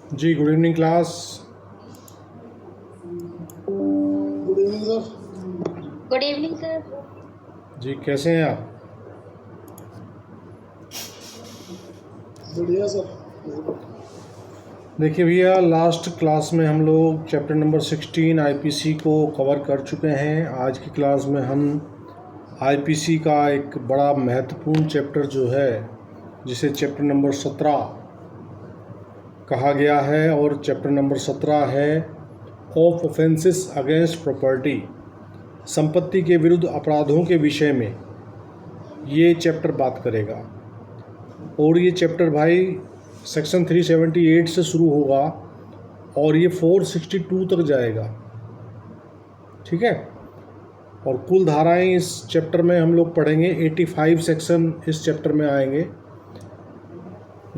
जी good evening class. Good evening sir. Good evening sir. जी कैसे हैं आप? बढ़िया सर। देखिए भैया, लास्ट क्लास में हम लोग चैप्टर नंबर 16 आईपीसी को कवर कर चुके हैं। आज की क्लास में हम आईपीसी का एक बड़ा महत्वपूर्ण चैप्टर जो है, जिसे चैप्टर नंबर 17 कहा गया है, और चैप्टर नंबर 17 है ऑफ ऑफेंसेस अगेंस्ट प्रॉपर्टी, संपत्ति के विरुद्ध अपराधों के विषय में ये चैप्टर बात करेगा। और ये चैप्टर भाई सेक्शन 378 से शुरू होगा और ये 462 तक जाएगा, ठीक है। और कुल धाराएं इस चैप्टर में हम लोग पढ़ेंगे, 85 सेक्शन इस चैप्टर में आएंगे।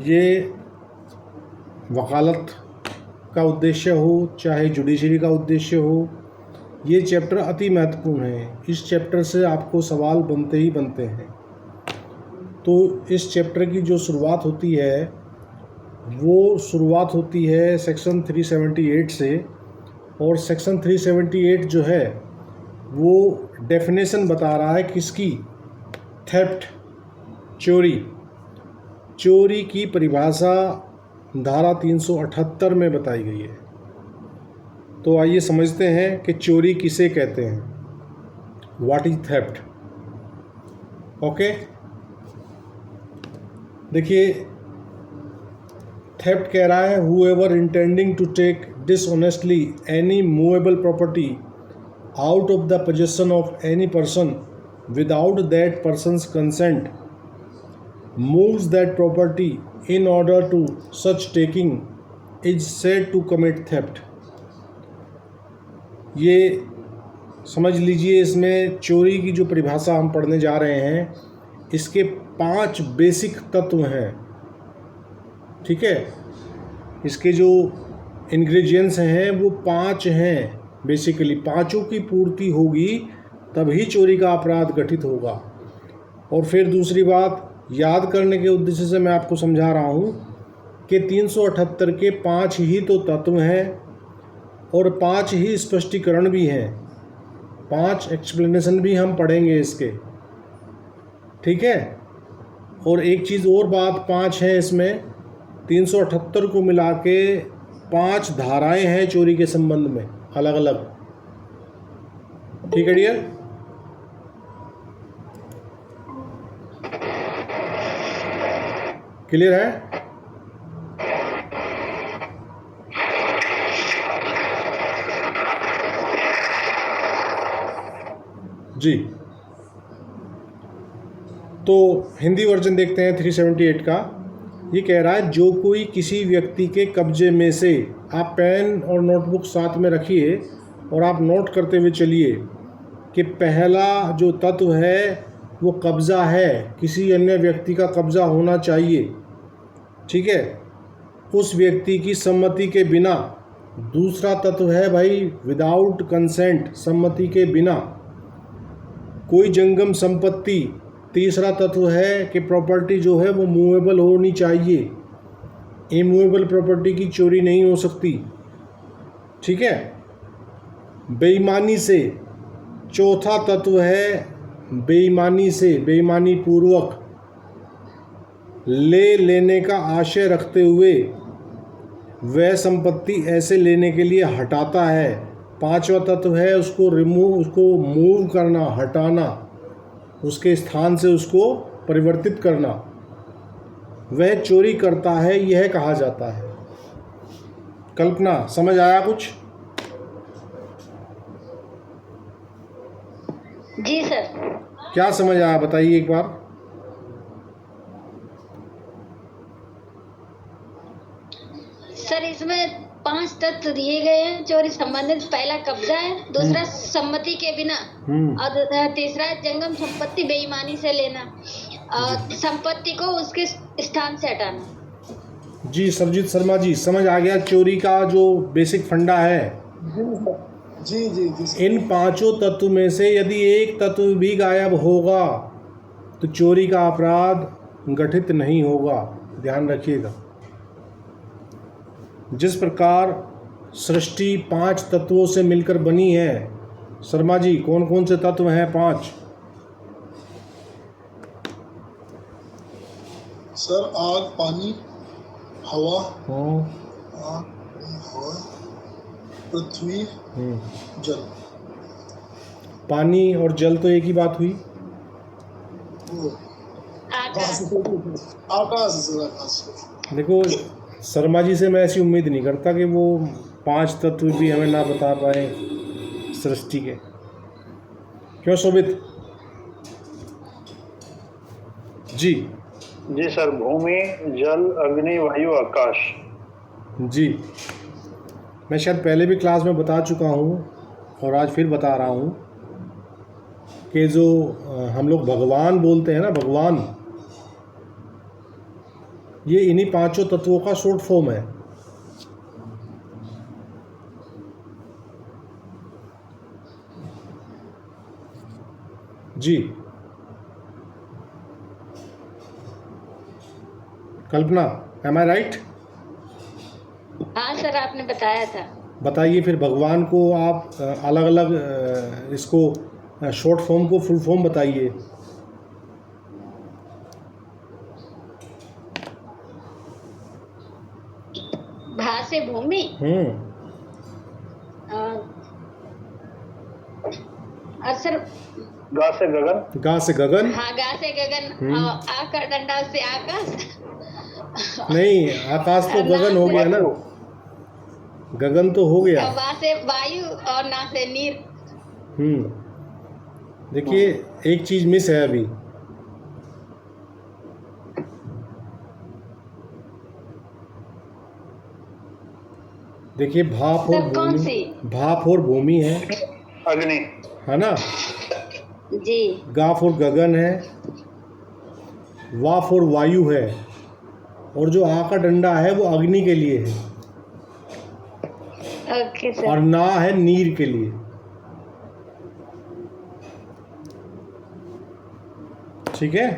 ये वकालत का उद्देश्य हो चाहे जुडिशरी का उद्देश्य हो, ये चैप्टर अति महत्वपूर्ण है। इस चैप्टर से आपको सवाल बनते ही बनते हैं। तो इस चैप्टर की जो शुरुआत होती है वो शुरुआत होती है सेक्शन 378 से, और सेक्शन 378 जो है वो डेफिनेशन बता रहा है किसकी? थेफ्ट, चोरी की परिभाषा धारा 378 में बताई गई है। तो आइए समझते हैं कि चोरी किसे कहते हैं, व्हाट इज थेफ्ट। ओके, देखिए थेफ्ट कह रहा है whoever intending to take dishonestly any movable property out of the possession of any person without that person's consent moves that property in order to such taking is said to commit theft। ये समझ लीजिए, इसमें चोरी की जो परिभाषा हम पढ़ने जा रहे हैं, इसके 5 बेसिक तत्व हैं, ठीक है। इसके जो इंग्रेडिएंट्स हैं वो 5 हैं बेसिकली। पांचों की पूर्ति होगी तभी चोरी का अपराध गठित होगा। और फिर दूसरी बात, याद करने के उद्देश्य से मैं आपको समझा रहा हूँ कि 378 के 5 ही तो तत्व हैं और 5 ही स्पष्टीकरण भी हैं, 5 एक्सप्लेनेशन भी हम पढ़ेंगे इसके, ठीक है। और एक चीज़ और बात, 5 है इसमें, 378 को मिला के 5 धाराएं हैं चोरी के संबंध में अलग अलग, ठीक है डियर। क्लियर है? जी, तो हिंदी वर्जन देखते हैं 378 का। ये कह रहा है जो कोई किसी व्यक्ति के कब्जे में से, आप पेन और नोटबुक साथ में रखिए और आप नोट करते हुए चलिए कि पहला जो तत्व है वो कब्ज़ा है, किसी अन्य व्यक्ति का कब्ज़ा होना चाहिए, ठीक है, उस व्यक्ति की सम्मति के बिना। दूसरा तत्व है भाई विदाउट कंसेंट, सम्मति के बिना कोई जंगम संपत्ति। तीसरा तत्व है कि प्रॉपर्टी जो है वो मूवेबल होनी चाहिए, इमूवेबल प्रॉपर्टी की चोरी नहीं हो सकती, ठीक है। बेईमानी से, चौथा तत्व है बेईमानी से, बेईमानी पूर्वक लेने का आशय रखते हुए वह संपत्ति ऐसे लेने के लिए हटाता है। पांचवा तत्व है उसको मूव करना, हटाना, उसके स्थान से उसको परिवर्तित करना, वह चोरी करता है, यह कहा जाता है। कल्पना, समझ आया कुछ? जी सर। क्या समझ आया बताइए एक बार। सर इसमें 5 तत्व दिए गए हैं चोरी संबंधित। पहला कब्जा है, दूसरा सम्मति के बिना, और तीसरा जंगम संपत्ति बेईमानी से लेना, और संपत्ति को उसके स्थान से हटाना। जी सरजीत शर्मा जी, समझ आ गया चोरी का जो बेसिक फंडा है। जी जी जी। इन 5 तत्व में से यदि एक तत्व भी गायब होगा तो चोरी का अपराध गठित नहीं होगा, ध्यान रखिएगा। जिस प्रकार सृष्टि 5 तत्वों से मिलकर बनी है, शर्मा जी कौन कौन से तत्व हैं 5? सर आग, पानी, हवा, हम्म, हवा, पृथ्वी, जल। पानी और जल तो एक ही बात हुई। वो आकाश। आकाश सर, आकाश। देखो शर्मा जी से मैं ऐसी उम्मीद नहीं करता कि वो 5 तत्व भी हमें ना बता पाए सृष्टि के। क्यों शोभित जी? जी सर, भूमि, जल, अग्नि, वायु, आकाश। जी, मैं शायद पहले भी क्लास में बता चुका हूँ और आज फिर बता रहा हूँ कि जो हम लोग भगवान बोलते हैं ना, भगवान, ये इन्हीं 5 तत्वों का शॉर्ट फॉर्म है। जी कल्पना, एम आई राइट? हाँ सर, आपने बताया था। बताइए फिर भगवान को आप अलग अलग इसको शॉर्ट फॉर्म को फुल फॉर्म बताइए। भा से भूमि, और सर गा से गगन। गा से गगन। हाँ, गा से गगन, आ का डंडा से आकाश। नहीं, आकाश तो गगन हो गया ना, गगन तो हो गया। वा से वायु और ना से नीर। देखिए एक चीज मिस है अभी। देखिए भाप और सर, कौन भूमि, सी? भाप और भूमि है, अग्नि। है ना? जी। गाफ और गगन है, वाफ और वायु है, और जो आ का डंडा है वो अग्नि के लिए है, ओके सर। और ना है नीर के लिए। ठीक है?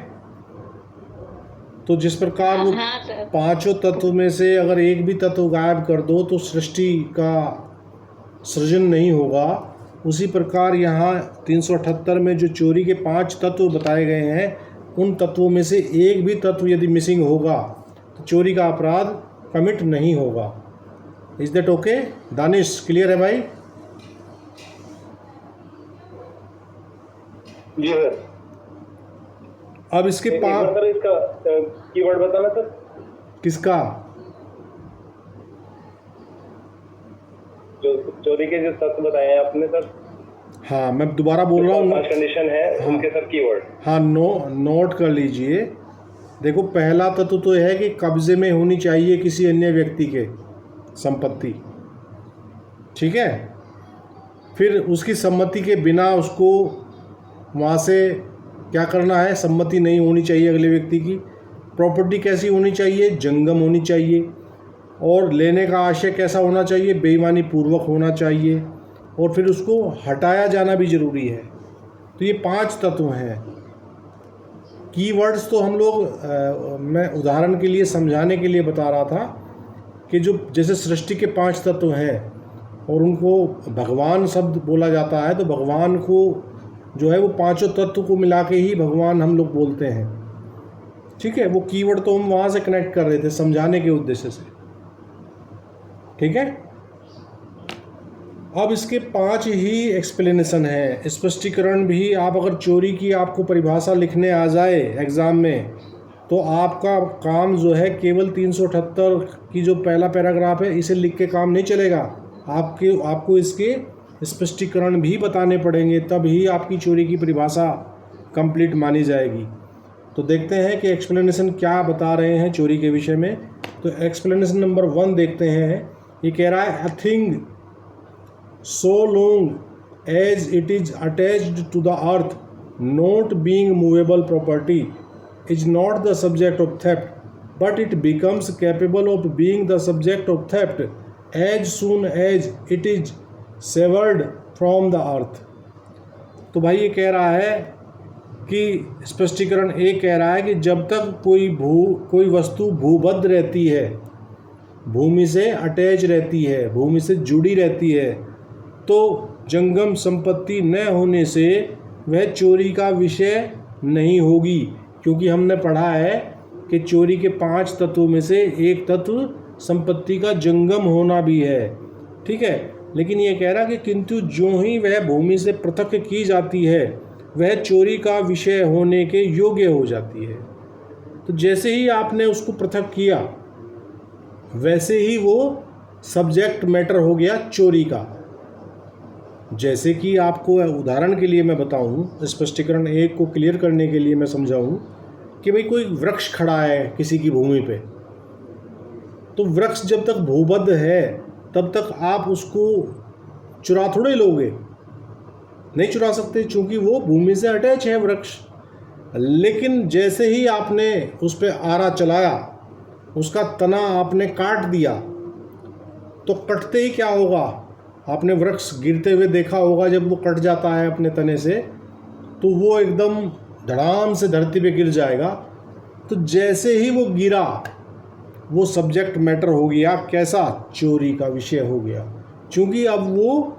तो जिस प्रकार वो हाँ सर। 5 तत्व में से अगर एक भी तत्व गायब कर दो तो सृष्टि का सृजन नहीं होगा, उसी प्रकार यहाँ 378 में जो चोरी के 5 तत्व बताए गए हैं, उन तत्वों में से एक भी तत्व यदि मिसिंग होगा तो चोरी का अपराध कमिट नहीं होगा। Is that okay? Danish, clear है भाई? जी सर। अब इसके एक बार सर इसका कीवर्ड बताना सर। किसका? जो चोरी के जो तत्व बताए हैं आपने सर, हाँ मैं दोबारा बोल रहा हूँ। कंडीशन है उनके सर कीवर्ड। हाँ, नोट कर लीजिए। देखो पहला तत्व तो यह है कि कब्जे में होनी चाहिए किसी अन्य व्यक्ति के संपत्ति, ठीक है? फिर उसकी सम्मति के बिना उसको वहाँ से क्या करना है, सम्मति नहीं होनी चाहिए अगले व्यक्ति की। प्रॉपर्टी कैसी होनी चाहिए? जंगम होनी चाहिए। और लेने का आशय कैसा होना चाहिए? बेईमानी पूर्वक होना चाहिए। और फिर उसको हटाया जाना भी ज़रूरी है। तो ये 5 तत्व हैं। कीवर्ड्स तो हम लोग मैं उदाहरण के लिए समझाने के लिए बता रहा था कि जो जैसे सृष्टि के 5 तत्व हैं और उनको भगवान शब्द बोला जाता है, तो भगवान को जो है वो 5 तत्व को मिला के ही भगवान हम लोग बोलते हैं, ठीक है? वो कीवर्ड तो हम वहाँ से कनेक्ट कर रहे थे समझाने के उद्देश्य से, ठीक है? अब इसके 5 ही एक्सप्लेनेशन है, स्पष्टीकरण भी। आप अगर चोरी की आपको परिभाषा लिखने आ जाए एग्ज़ाम में, तो आपका काम जो है केवल 378 की जो पहला पैराग्राफ है इसे लिख के काम नहीं चलेगा। आपको इसके स्पष्टीकरण भी बताने पड़ेंगे, तब ही आपकी चोरी की परिभाषा कंप्लीट मानी जाएगी। तो देखते हैं कि एक्सप्लेनेशन क्या बता रहे हैं चोरी के विषय में। तो एक्सप्लेनेशन नंबर 1 देखते हैं। ये कह रहा है, a thing so long as it is attached to the earth, not being movable property, is not the subject of theft, but it becomes capable of being the subject of theft as soon as it is severed from the earth। तो भाई ये कह रहा है कि स्पष्टीकरण एक कह रहा है कि जब तक कोई वस्तु भूबद्ध रहती है, भूमि से अटैच रहती है, भूमि से जुड़ी रहती है, तो जंगम संपत्ति न होने से वह चोरी का विषय नहीं होगी, क्योंकि हमने पढ़ा है कि चोरी के 5 तत्वों में से एक तत्व संपत्ति का जंगम होना भी है। ठीक है, लेकिन ये कह रहा कि किंतु जो ही वह भूमि से पृथक की जाती है वह चोरी का विषय होने के योग्य हो जाती है। तो जैसे ही आपने उसको पृथक किया वैसे ही वो सब्जेक्ट मैटर हो गया चोरी का। जैसे कि आपको उदाहरण के लिए मैं बताऊं, स्पष्टीकरण 1 को क्लियर करने के लिए मैं समझाऊं कि भाई कोई वृक्ष खड़ा है किसी की भूमि पे, तो वृक्ष जब तक भूबद्ध है तब तक आप उसको चुरा थोड़े लोगे, नहीं चुरा सकते, चूँकि वो भूमि से अटैच है वृक्ष। लेकिन जैसे ही आपने उस पर आरा चलाया, उसका तना आपने काट दिया, तो कटते ही क्या होगा, आपने वृक्ष गिरते हुए देखा होगा, जब वो कट जाता है अपने तने से तो वो एकदम धड़ाम से धरती पे गिर जाएगा। तो जैसे ही वो गिरा वो सब्जेक्ट मैटर हो गया, कैसा, चोरी का विषय हो गया, क्योंकि अब वो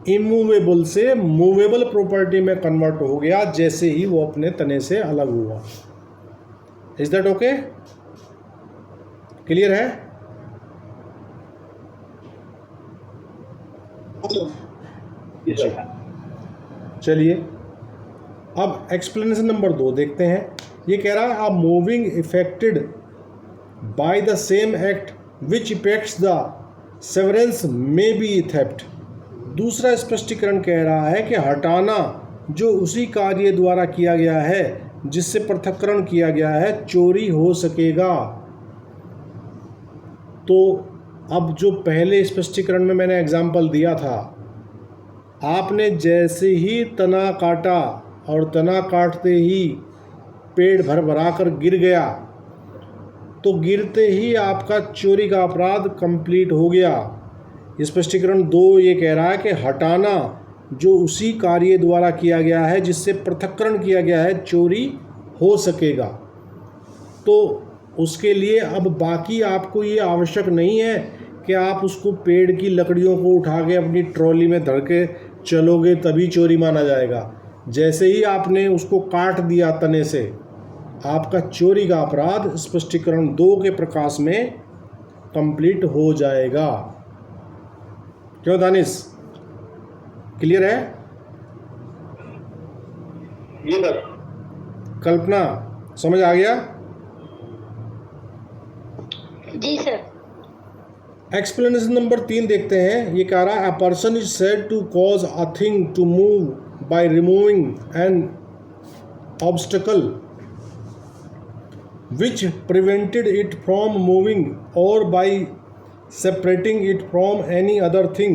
इमूवेबल से मूवेबल प्रॉपर्टी में कन्वर्ट हो गया जैसे ही वो अपने तने से अलग हुआ। Is that okay? क्लियर है? चलिए अब एक्सप्लेनेशन नंबर 2 देखते हैं। ये कह रहा है, a moving affected by the same act which effects the severance may be theft. दूसरा स्पष्टीकरण कह रहा है कि हटाना जो उसी कार्य द्वारा किया गया है जिससे पृथक्करण किया गया है चोरी हो सकेगा। तो अब जो पहले स्पष्टीकरण में मैंने एग्जाम्पल दिया था, आपने जैसे ही तना काटा और तना काटते ही पेड़ भरा कर गिर गया, तो गिरते ही आपका चोरी का अपराध कंप्लीट हो गया। स्पष्टीकरण 2 ये कह रहा है कि हटाना जो उसी कार्य द्वारा किया गया है जिससे पृथक्करण किया गया है चोरी हो सकेगा। तो उसके लिए अब बाकी आपको ये आवश्यक नहीं है कि आप उसको पेड़ की लकड़ियों को उठा के अपनी ट्रॉली में धर के चलोगे तभी चोरी माना जाएगा। जैसे ही आपने उसको काट दिया तने से, आपका चोरी का अपराध स्पष्टीकरण 2 के प्रकाश में कंप्लीट हो जाएगा। क्यों दानिश, क्लियर है? ये सर। कल्पना समझ आ गया? जी सर। एक्सप्लेनेशन नंबर 3 देखते हैं। ये कह रहा है, a person is said to cause a thing to move by removing an obstacle which prevented it from moving or by separating it from any other thing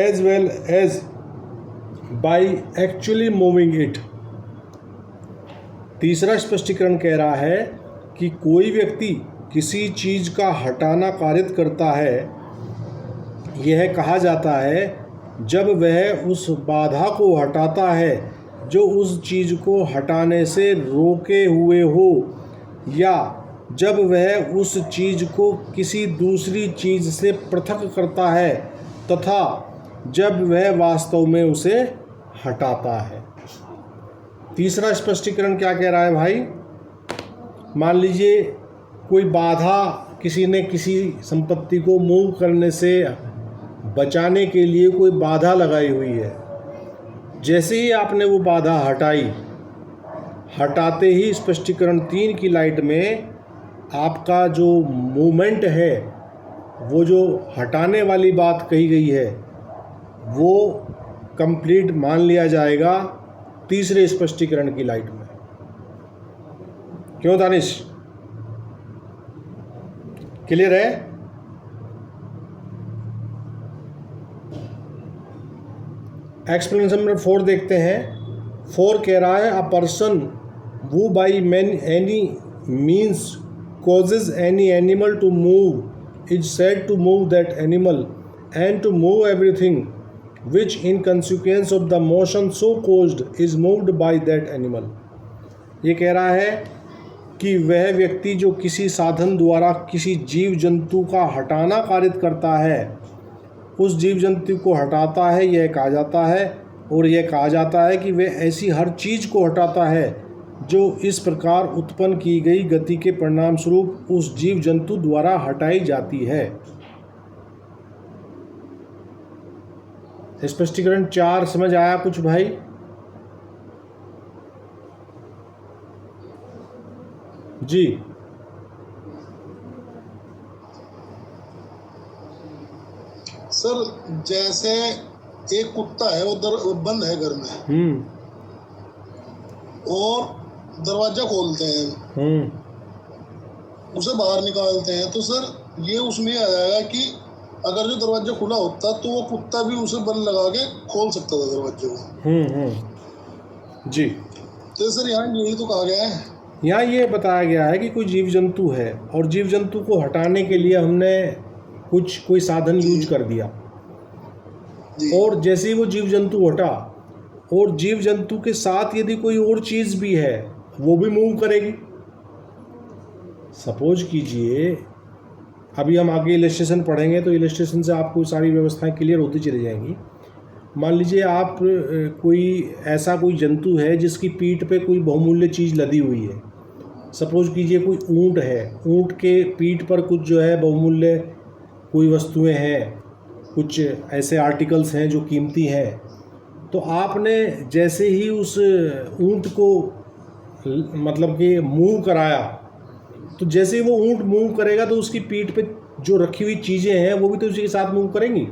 as well as by actually moving it। तीसरा स्पष्टीकरण कह रहा है कि कोई व्यक्ति किसी चीज़ का हटाना कारित करता है, यह कहा जाता है जब वह उस बाधा को हटाता है जो उस चीज़ को हटाने से रोके हुए हो, या जब वह उस चीज़ को किसी दूसरी चीज़ से पृथक करता है तथा जब वह वास्तव में उसे हटाता है। तीसरा स्पष्टीकरण क्या कह रहा है भाई? मान लीजिए कोई बाधा किसी ने किसी संपत्ति को मूव करने से बचाने के लिए कोई बाधा लगाई हुई है। जैसे ही आपने वो बाधा हटाई, हटाते ही स्पष्टीकरण 3 की लाइट में आपका जो मूवमेंट है, वो जो हटाने वाली बात कही गई है, वो कंप्लीट मान लिया जाएगा तीसरे स्पष्टीकरण की लाइट में। क्यों दानिश, क्लियर है? एक्सप्लेनेशन नंबर 4 देखते हैं। 4 कह रहा है, a person who by any means causes any animal to move is said to move that animal and to move everything which in consequence of the motion so caused is moved by that animal। ये कह रहा है कि वह व्यक्ति जो किसी साधन द्वारा किसी जीव जंतु का हटाना कारित करता है, उस जीव जंतु को हटाता है, यह कहा जाता है। और यह कहा जाता है कि वह ऐसी हर चीज़ को हटाता है जो इस प्रकार उत्पन्न की गई गति के परिणाम स्वरूप उस जीव जंतु द्वारा हटाई जाती है। स्पष्टीकरण 4 समझ आया कुछ भाई? जी सर, जैसे एक कुत्ता है, वो बंद है घर में और दरवाजा खोलते हैं, उसे बाहर निकालते हैं, तो सर ये उसमें आ जाएगा कि अगर जो दरवाजा खुला होता तो वो कुत्ता भी उसे बंद लगा के खोल सकता था दरवाजे को। जी, तो सर यहाँ यही तो कहा गया है। यहाँ ये बताया गया है कि कोई जीव जंतु है और जीव जंतु को हटाने के लिए हमने कोई साधन यूज कर दिया, और जैसे ही वो जीव जंतु हटा और जीव जंतु के साथ यदि कोई और चीज़ भी है वो भी मूव करेगी। सपोज कीजिए, अभी हम आगे इलस्ट्रेशन पढ़ेंगे तो इलस्ट्रेशन से आपको सारी व्यवस्थाएं क्लियर होती चली जाएंगी। मान लीजिए आप कोई जंतु है जिसकी पीठ पे कोई बहुमूल्य चीज़ लदी हुई है। सपोज कीजिए कोई ऊंट है, ऊंट के पीठ पर कुछ जो है बहुमूल्य कोई वस्तुएं हैं, कुछ ऐसे आर्टिकल्स हैं जो कीमती हैं। तो आपने जैसे ही उस ऊंट को मतलब कि मूव कराया, तो जैसे ही वो ऊंट मूव करेगा तो उसकी पीठ पे जो रखी हुई चीज़ें हैं वो भी तो उसी के साथ मूव करेंगी।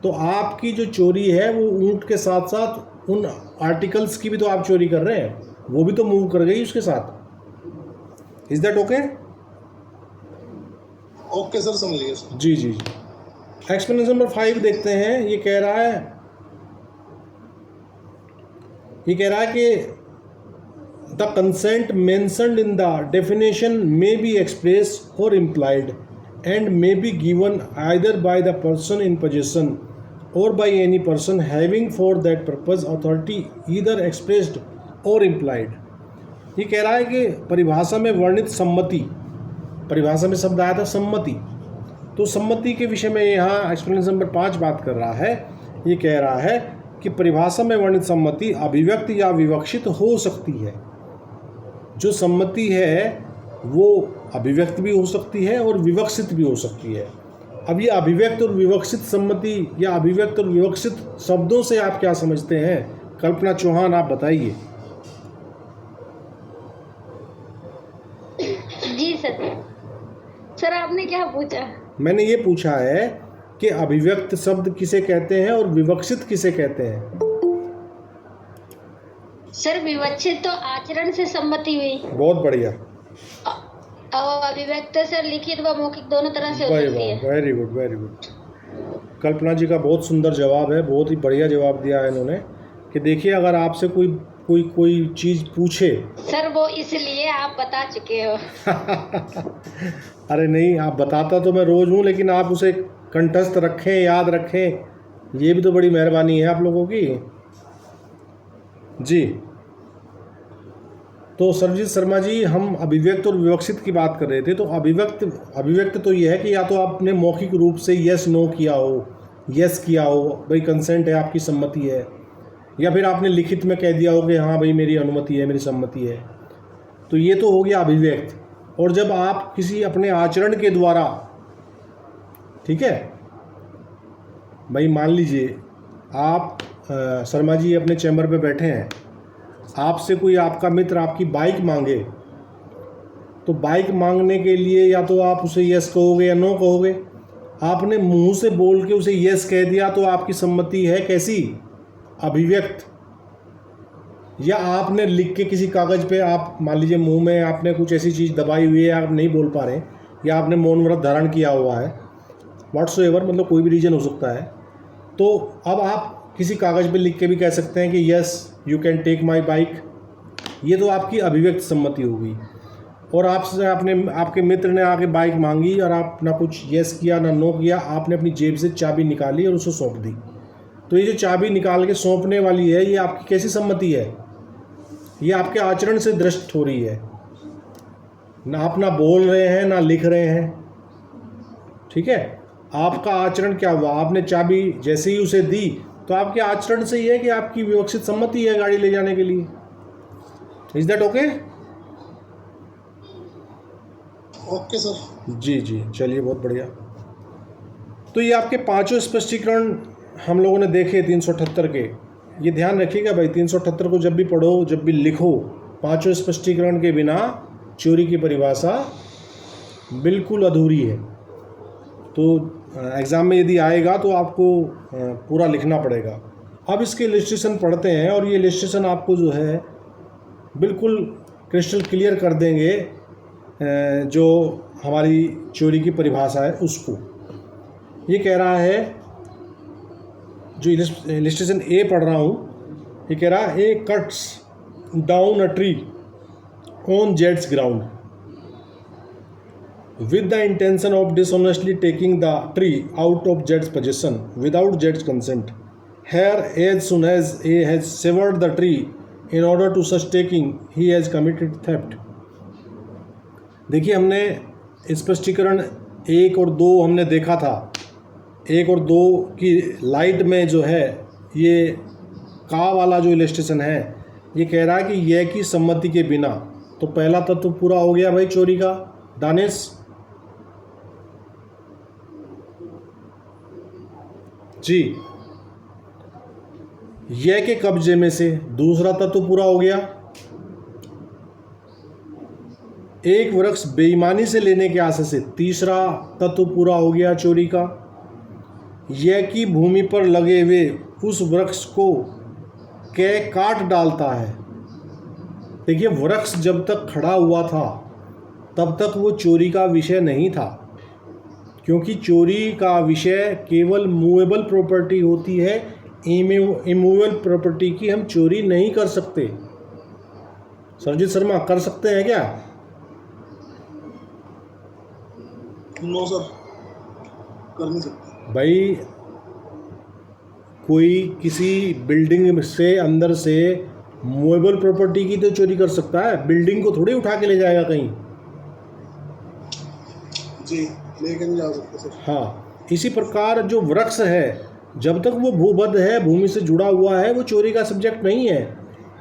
तो आपकी जो चोरी है वो ऊंट के साथ साथ उन आर्टिकल्स की भी तो आप चोरी कर रहे हैं, वो भी तो मूव कर गई उसके साथ। Is that okay? Okay sir, समझ गए सर। जी जी। एक्सप्लेनेशन नंबर 5 देखते हैं। ये कह रहा है कि the consent mentioned in the definition may be express or implied and may be given either by the person in possession or by any person having for that purpose authority either expressed or implied. ये कह रहा है कि परिभाषा में वर्णित सम्मति, परिभाषा में शब्द आया था सम्मति, तो सम्मति के विषय में यहाँ एक्सप्लेनेशन नंबर 5 बात कर रहा है। ये कह रहा है कि परिभाषा में वर्णित सम्मति अभिव्यक्त या विवक्षित हो सकती है। जो सम्मति है वो अभिव्यक्त भी हो सकती है और विवक्षित भी हो सकती है। अब ये अभिव्यक्त और विवक्षित सम्मति या अभिव्यक्त और विवक्षित शब्दों से आप क्या समझते हैं? कल्पना चौहान, आप बताइए। जी सर आपने क्या पूछा? मैंने ये पूछा है कि अभिव्यक्त शब्द किसे कहते हैं और विवक्षित किसे कहते हैं? सर विवक्षित तो आचरण से सम्मति हुई। बहुत बढ़िया। और अभिव्यक्त सर लिखित व मौखिक दोनों तरह से हो सकती है। Very good, very good. Kalpana ji का बहुत सुंदर जवाब है, बहुत ही बढ़िया जवाब दिया है इन्होंने। कि देखिए, अगर आपसे कोई चीज़ पूछे सर, वो इसलिए आप बता चुके हो। अरे नहीं, आप बताता तो मैं रोज़ हूँ, लेकिन आप उसे कंठस्थ रखें, याद रखें, ये भी तो बड़ी मेहरबानी है आप लोगों की। जी, तो सरजीत शर्मा जी, हम अभिव्यक्त और विवक्षित की बात कर रहे थे। तो अभिव्यक्त तो ये है कि या तो आपने मौखिक रूप से यस नो किया हो, यस किया हो, भाई कंसेंट है, आपकी सम्मति है, या फिर आपने लिखित में कह दिया हो कि हाँ भाई मेरी अनुमति है, मेरी सम्मति है। तो ये तो हो गया अभिव्यक्त। और जब आप किसी अपने आचरण के द्वारा, ठीक है भाई, मान लीजिए आप शर्मा जी अपने चैम्बर पे बैठे हैं, आपसे कोई आपका मित्र आपकी बाइक मांगे, तो बाइक मांगने के लिए या तो आप उसे यस कहोगे या नो कहोगे। आपने मुंह से बोल के उसे यस कह दिया तो आपकी सम्मति है कैसी? अभिव्यक्त। या आपने लिख के किसी कागज़ पे, आप मान लीजिए मुंह में आपने कुछ ऐसी चीज़ दबाई हुई है, आप नहीं बोल पा रहे, या आपने मौन व्रत धारण किया हुआ है, व्हाट्सएवर, मतलब कोई भी रीजन हो सकता है, तो अब आप किसी कागज़ पे लिख के भी कह सकते हैं कि yes you can take my bike. ये तो आपकी अभिव्यक्त सम्मति हो गई। और आपसे आपके मित्र ने आके बाइक मांगी और आप ना कुछ यस किया ना नो किया, आपने अपनी जेब से चाबी निकाली और उसे सौंप दी। तो ये जो चाबी निकाल के सौंपने वाली है, ये आपकी कैसी सम्मति है? ये आपके आचरण से दृष्ट हो रही है। ना आप ना बोल रहे हैं ना लिख रहे हैं, ठीक है। आपका आचरण क्या हुआ, आपने चाबी जैसे ही उसे दी तो आपके आचरण से ही है कि आपकी विवक्षित सम्मति है गाड़ी ले जाने के लिए। Is that okay? Okay sir. जी जी, चलिए बहुत बढ़िया। तो ये आपके पांचों स्पष्टीकरण हम लोगों ने देखे 378 के। ये ध्यान रखिएगा भाई, 378 को जब भी पढ़ो, जब भी लिखो, पांचों स्पष्टीकरण के बिना चोरी की परिभाषा बिल्कुल अधूरी है। तो एग्ज़ाम में यदि आएगा तो आपको पूरा लिखना पड़ेगा। अब इसके इलस्ट्रेशन पढ़ते हैं और ये इलस्ट्रेशन आपको जो है बिल्कुल क्रिस्टल क्लियर कर देंगे जो हमारी चोरी की परिभाषा है उसको। ये कह रहा है, जो इलस्ट्रेशन ए पढ़ रहा हूँ, ये कह रहा है A cuts down a tree on जेड्स ground with the intention of dishonestly taking the tree out of Jed's possession without Jed's consent. Here, as soon as A has severed the tree in order to such taking, he has committed theft. देखिए, हमने स्पष्टीकरण 1 और 2 हमने देखा था। 1 और 2 की light में जो है ये का वाला जो इलस्ट्रेशन है, ये कह रहा है कि यह की सम्मति के बिना। तो पहला तत्व पूरा हो गया भाई चोरी का, दानिश जी। यह के कब्जे में से दूसरा तत्व पूरा हो गया। एक वृक्ष बेईमानी से लेने के आशय से तीसरा तत्व पूरा हो गया चोरी का। यह की भूमि पर लगे हुए उस वृक्ष को कै काट डालता है। देखिए, वृक्ष जब तक खड़ा हुआ था तब तक वो चोरी का विषय नहीं था, क्योंकि चोरी का विषय केवल मूवेबल प्रॉपर्टी होती है। इमूवेबल प्रॉपर्टी की हम चोरी नहीं कर सकते। सरजीत शर्मा, कर सकते हैं क्या? नो सर, कर नहीं सकते भाई। कोई किसी बिल्डिंग से अंदर से मूवेबल प्रॉपर्टी की तो चोरी कर सकता है, बिल्डिंग को थोड़ी उठा के ले जाएगा कहीं। जी, लेके नहीं जा सकते सर। हाँ, इसी प्रकार जो वृक्ष है, जब तक वो भूबद्ध है, भूमि से जुड़ा हुआ है, वो चोरी का सब्जेक्ट नहीं है।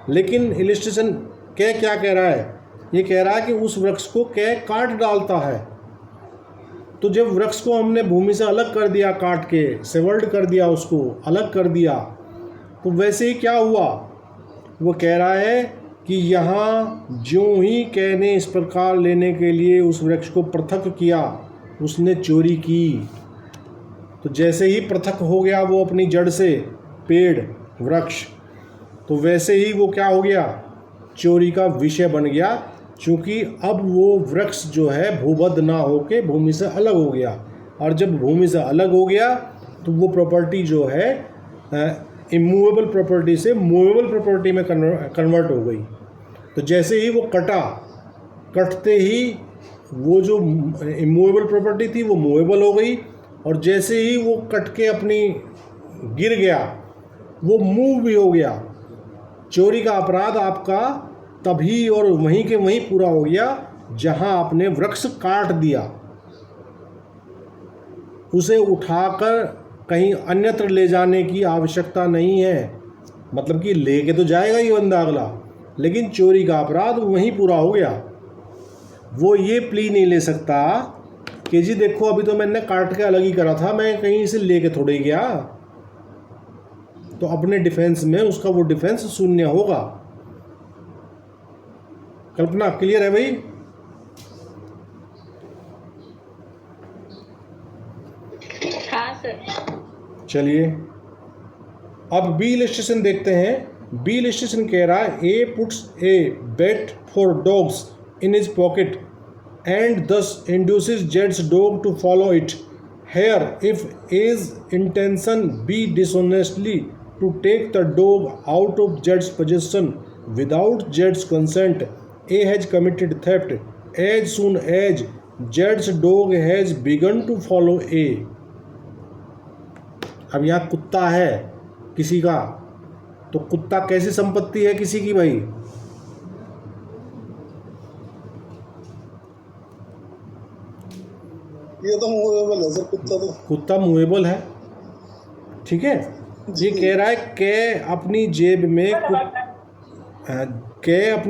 लेकिन इलस्ट्रेशन क्या कह रहा है? ये कह रहा है कि उस वृक्ष को कै काट डालता है। तो जब वृक्ष को हमने भूमि से अलग कर दिया, काट के सेवर्ड कर दिया, उसको अलग कर दिया, तो वैसे ही क्या हुआ? वो कह रहा है कि यहाँ ज्यों ही कै ने इस प्रकार लेने के लिए उस वृक्ष को पृथक किया, उसने चोरी की। तो जैसे ही पृथक हो गया वो अपनी जड़ से, पेड़, वृक्ष, तो वैसे ही वो क्या हो गया? चोरी का विषय बन गया, क्योंकि अब वो वृक्ष जो है भूबद्ध ना होके भूमि से अलग हो गया। और जब भूमि से अलग हो गया तो वो प्रॉपर्टी जो है इमूवेबल प्रॉपर्टी से मूवेबल प्रॉपर्टी में कन्वर्ट हो गई। तो जैसे ही वो कटा, कटते ही वो जो इमूवेबल प्रॉपर्टी थी वो मूवेबल हो गई, और जैसे ही वो कट के अपनी गिर गया वो मूव भी हो गया। चोरी का अपराध आपका तभी और वहीं के वहीं पूरा हो गया जहां आपने वृक्ष काट दिया। उसे उठाकर कहीं अन्यत्र ले जाने की आवश्यकता नहीं है। मतलब कि लेके तो जाएगा ही बंदा अगला, लेकिन चोरी का अपराध वहीं पूरा हो गया। वो ये प्ली नहीं ले सकता कि जी देखो अभी तो मैंने काट के अलग ही करा था, मैं कहीं से लेके थोड़े गया। तो अपने डिफेंस में उसका वो डिफेंस शून्य होगा। कल्पना, क्लियर है भाई? हाँ सर। चलिए अब बी इलस्ट्रेशन देखते हैं। बी इलस्ट्रेशन कह रहा है A puts a bait for dogs in his pocket and thus induces Jed's dog to follow it. Here, if A's intention be dishonestly to take the dog out of Jed's possession without Jed's consent, A has committed theft as soon as Jed's dog has begun to follow A. अब यहाँ कुत्ता है किसी का, तो कुत्ता कैसी संपत्ति है किसी की भाई? ये तो मूवेबल है सर, कुत्ता तो। कुत्ता मूवेबल है, ठीक है। ये कह रहा है कै अपनी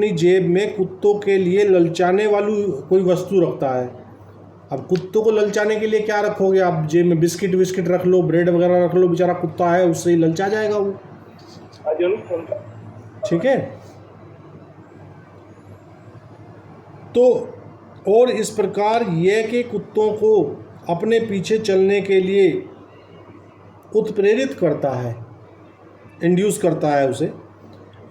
जेब में कुत्तों के लिए ललचाने वाली कोई वस्तु रखता है। अब कुत्तों को ललचाने के लिए क्या रखोगे आप जेब में? बिस्किट विस्किट रख लो, ब्रेड वगैरह रख लो, बेचारा कुत्ता है उससे ही ललचा जाएगा वो, ठीक है। तो और इस प्रकार यह कि कुत्तों को अपने पीछे चलने के लिए उत्प्रेरित करता है, इंड्यूस करता है उसे।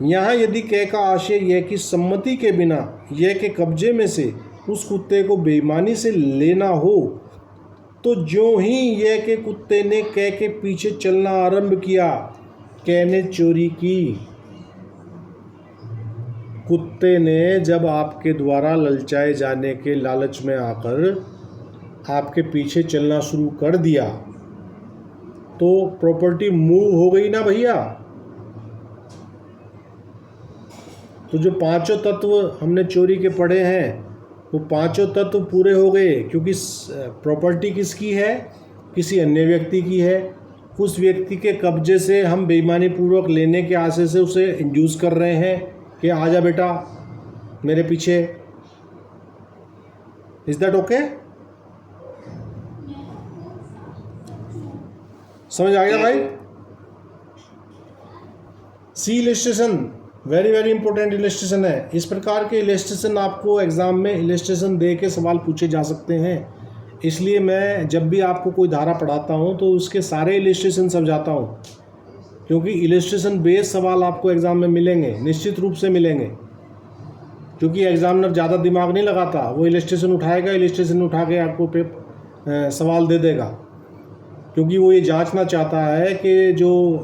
यहाँ यदि कै का आशय यह कि सम्मति के बिना यह के कब्जे में से उस कुत्ते को बेईमानी से लेना हो, तो ज्यों ही यह के कुत्ते ने कै के पीछे चलना आरंभ किया, कै ने चोरी की। कुत्ते ने जब आपके द्वारा ललचाए जाने के लालच में आकर आपके पीछे चलना शुरू कर दिया, तो प्रॉपर्टी मूव हो गई ना भैया। तो जो पांचों तत्व हमने चोरी के पढ़े हैं, वो पांचों तत्व पूरे हो गए, क्योंकि प्रॉपर्टी किसकी है? किसी अन्य व्यक्ति की है। उस व्यक्ति के कब्जे से हम बेईमानी पूर्वक लेने के आशय से उसे इंड्यूस कर रहे हैं कि आजा बेटा मेरे पीछे। Is that okay? समझ आ गया भाई? See illustration very very important illustration है। इस प्रकार के इलस्ट्रेशन आपको एग्जाम में इलस्ट्रेशन दे के सवाल पूछे जा सकते हैं। इसलिए मैं जब भी आपको कोई धारा पढ़ाता हूँ तो उसके सारे इलस्ट्रेशन समझाता हूँ, क्योंकि इलस्ट्रेशन बेस्ड सवाल आपको एग्ज़ाम में मिलेंगे, निश्चित रूप से मिलेंगे। क्योंकि एग्जामिनर ज़्यादा दिमाग नहीं लगाता, वो इलस्ट्रेशन उठाएगा, इलस्ट्रेशन उठा के आपको सवाल दे देगा, क्योंकि वो ये जांचना चाहता है कि जो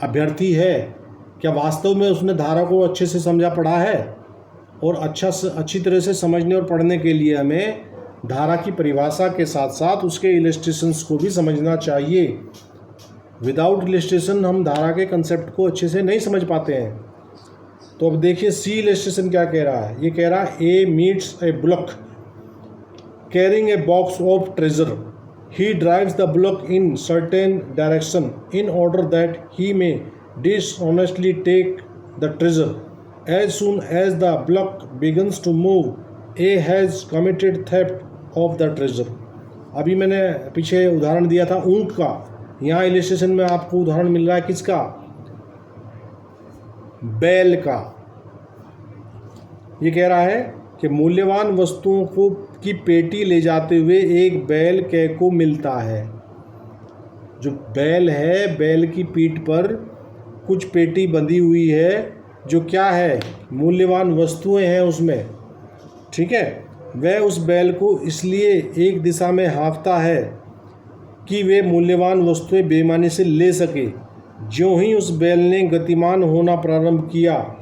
अभ्यर्थी है क्या वास्तव में उसने धारा को अच्छे से समझा पढ़ा है। और अच्छी तरह से समझने और पढ़ने के लिए हमें धारा की परिभाषा के साथ साथ उसके इलस्ट्रेशंस को भी समझना चाहिए। विदाउट इलस्ट्रेशन हम धारा के कंसेप्ट को अच्छे से नहीं समझ पाते हैं। तो अब देखिए सी इलस्ट्रेशन क्या कह रहा है। ये कह रहा है A meets a bullock carrying a box of treasure. He drives the bullock in certain direction in order that he may dishonestly take the treasure. As soon as the bullock begins to move, A has committed theft of the treasure. अभी मैंने पीछे उदाहरण दिया था ऊंट का, यहाँ illustration में आपको उदाहरण मिल रहा है किसका? बैल का। ये कह रहा है कि मूल्यवान वस्तुओं को की पेटी ले जाते हुए एक बैल कै को मिलता है। जो बैल है, बैल की पीठ पर कुछ पेटी बंधी हुई है, जो क्या है? मूल्यवान वस्तुएं हैं उसमें, ठीक है। वह उस बैल को इसलिए एक दिशा में हाँकता है कि वे मूल्यवान वस्तुएं बेईमानी से ले सके। ज्यों ही उस बैल ने गतिमान होना प्रारंभ किया,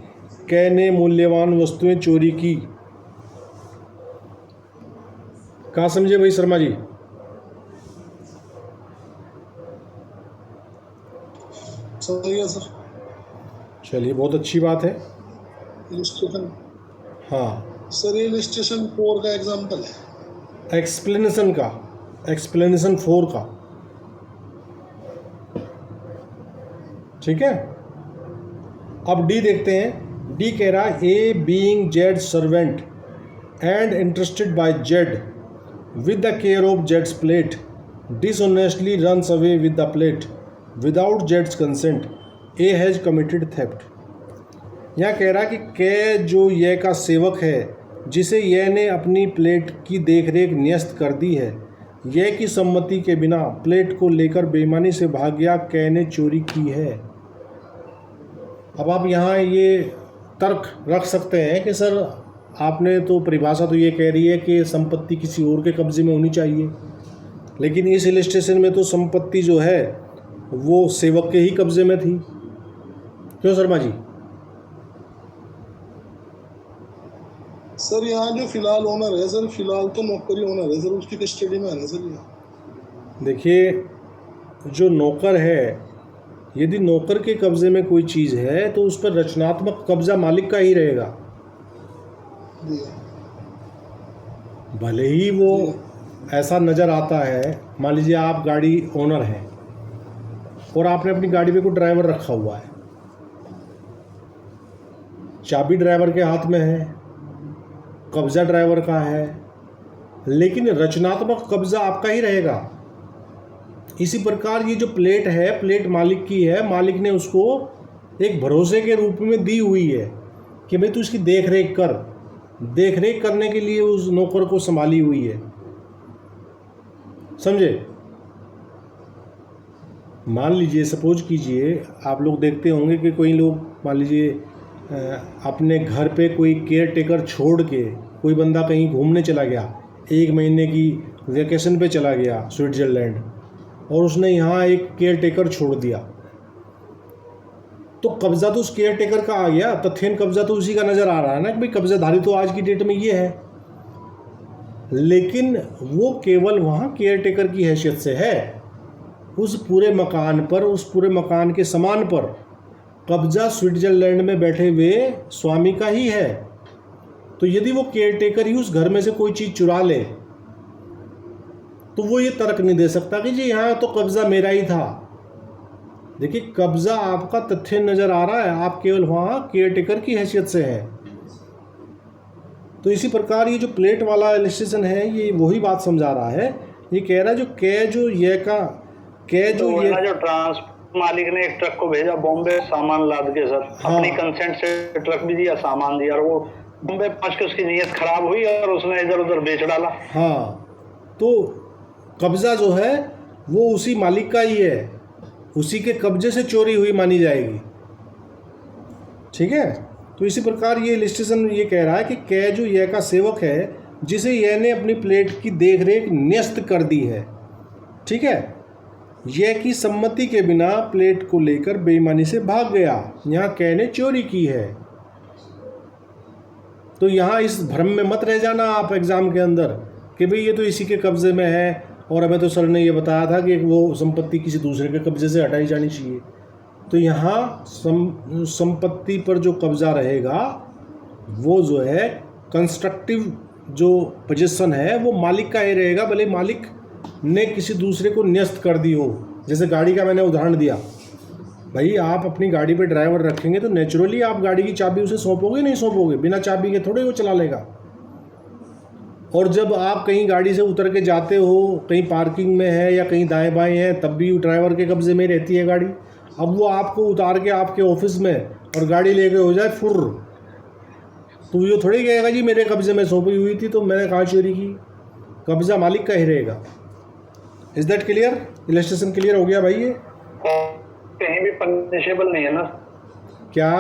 कै ने मूल्यवान वस्तुएं चोरी की। कहाँ समझे भाई शर्मा जी? सर चलिए, बहुत अच्छी बात है। इलस्ट्रेशन, हाँ सर ये इलस्ट्रेशन 4 का एग्जांपल है। एक्सप्लेनेशन 4 का, ठीक है। अब डी देखते हैं। डी कह रहा है a being Z servant and interested bye Z with the care of Jed's plate dishonestly runs away with the plate without Jed's consent. A has committed theft. यहाँ कह रहा कि कै जो यह का सेवक है, जिसे यह ने अपनी प्लेट की देखरेख न्यस्त कर दी है, यह की सम्मति के बिना प्लेट को लेकर बेईमानी से भाग गया, कै ने चोरी की है। अब आप यहाँ ये तर्क रख सकते हैं कि सर आपने तो परिभाषा तो ये कह रही है कि संपत्ति किसी और के कब्जे में होनी चाहिए, लेकिन इस इलस्ट्रेशन में तो संपत्ति जो है वो सेवक के ही कब्जे में थी। क्यों शर्मा जी? सर यहाँ जो फिलहाल ओनर है सर, फिलहाल तो नौकरी ओनर है सर, उसकी कस्टडी में है ना सर। ये देखिए, जो नौकर है, यदि नौकर के कब्जे में कोई चीज़ है तो उस पर रचनात्मक कब्जा मालिक का ही रहेगा। भले ही वो ऐसा नज़र आता है, मान लीजिए आप गाड़ी ओनर हैं और आपने अपनी गाड़ी पे कोई ड्राइवर रखा हुआ है, चाबी ड्राइवर के हाथ में है, कब्ज़ा ड्राइवर का है, लेकिन रचनात्मक कब्ज़ा आपका ही रहेगा। इसी प्रकार ये जो प्लेट है, प्लेट मालिक की है, मालिक ने उसको एक भरोसे के रूप में दी हुई है कि भाई तू इसकी देख रेख कर, देख रेख करने के लिए उस नौकर को संभाली हुई है, समझे। मान लीजिए, सपोज कीजिए, आप लोग देखते होंगे कि कोई लोग मान लीजिए अपने घर पे कोई केयर टेकर छोड़ के कोई बंदा कहीं घूमने चला गया, 1 महीने की वेकेशन पे चला गया स्विट्ज़रलैंड, और उसने यहाँ एक केयर टेकर छोड़ दिया, तो कब्ज़ा तो उस केयर टेकर का आ गया, तथ्यन कब्ज़ा तो उसी का नज़र आ रहा है ना कि भाई कब्ज़ाधारी तो आज की डेट में ये है, लेकिन वो केवल वहाँ केयर टेकर की हैसियत से है। उस पूरे मकान पर, उस पूरे मकान के सामान पर कब्ज़ा स्विट्ज़रलैंड में बैठे हुए स्वामी का ही है। तो यदि वो केयर टेकर ही उस घर में से कोई चीज़ चुरा ले तो वो ये तर्क नहीं दे सकता कि जी यहाँ तो कब्ज़ा मेरा ही था। देखिए, कब्ज़ा आपका तथ्य नज़र आ रहा है, आप केवल वहाँ केयर टेकर की हैसियत से है। तो इसी प्रकार ये जो प्लेट वाला इलस्ट्रेशन है, ये वही बात समझा रहा है। ये कह रहा है जो कै जो ये का कै जो तो ये जो ट्रांसपोर्ट मालिक ने एक ट्रक को भेजा बॉम्बे सामान लाद के सर, हाँ। अपनी कंसेंट से ट्रक भी दिया, सामान दिया, और वो बॉम्बे पहुंच के उसकी नीयत खराब हुई और उसने इधर उधर बेच डाला। हाँ, तो कब्ज़ा जो है वो उसी मालिक का ही है, उसी के कब्जे से चोरी हुई मानी जाएगी। ठीक है। तो इसी प्रकार ये इलस्ट्रेशन ये कह रहा है कि कै जो यह का सेवक है जिसे यह ने अपनी प्लेट की देखरेख न्यस्त कर दी है। ठीक है। यह की सम्मति के बिना प्लेट को लेकर बेईमानी से भाग गया, यहाँ कै ने चोरी की है। तो यहाँ इस भ्रम में मत रह जाना आप एग्ज़ाम के अंदर कि भाई ये तो इसी के कब्ज़े में है और हमें तो सर ने ये बताया था कि वो संपत्ति किसी दूसरे के कब्ज़े से हटाई जानी चाहिए। तो यहाँ संपत्ति पर जो कब्ज़ा रहेगा वो जो है कंस्ट्रक्टिव जो पोजीशन है वो मालिक का ही रहेगा, भले मालिक ने किसी दूसरे को न्यस्त कर दी हो। जैसे गाड़ी का मैंने उदाहरण दिया, भाई आप अपनी गाड़ी पे ड्राइवर रखेंगे तो नेचुरली आप गाड़ी की चाबी उसे सौंपोगे नहीं सौंपोगे, बिना चाबी के थोड़े वो चला लेगा। और जब आप कहीं गाड़ी से उतर के जाते हो, कहीं पार्किंग में है या कहीं दाएं बाएं है, तब भी ड्राइवर के कब्ज़े में रहती है गाड़ी। अब वो आपको उतार के आपके ऑफिस में और गाड़ी लेके हो जाए फुर्र, तो ये थोड़ी कहेगा जी मेरे कब्ज़े में सौंपी हुई थी तो मैंने कहाँ चोरी की। कब्ज़ा मालिक का ही रहेगा। Is that clear? Illustration clear हो गया भाई? ये कहीं भी पनिशेबल नहीं है ना क्या?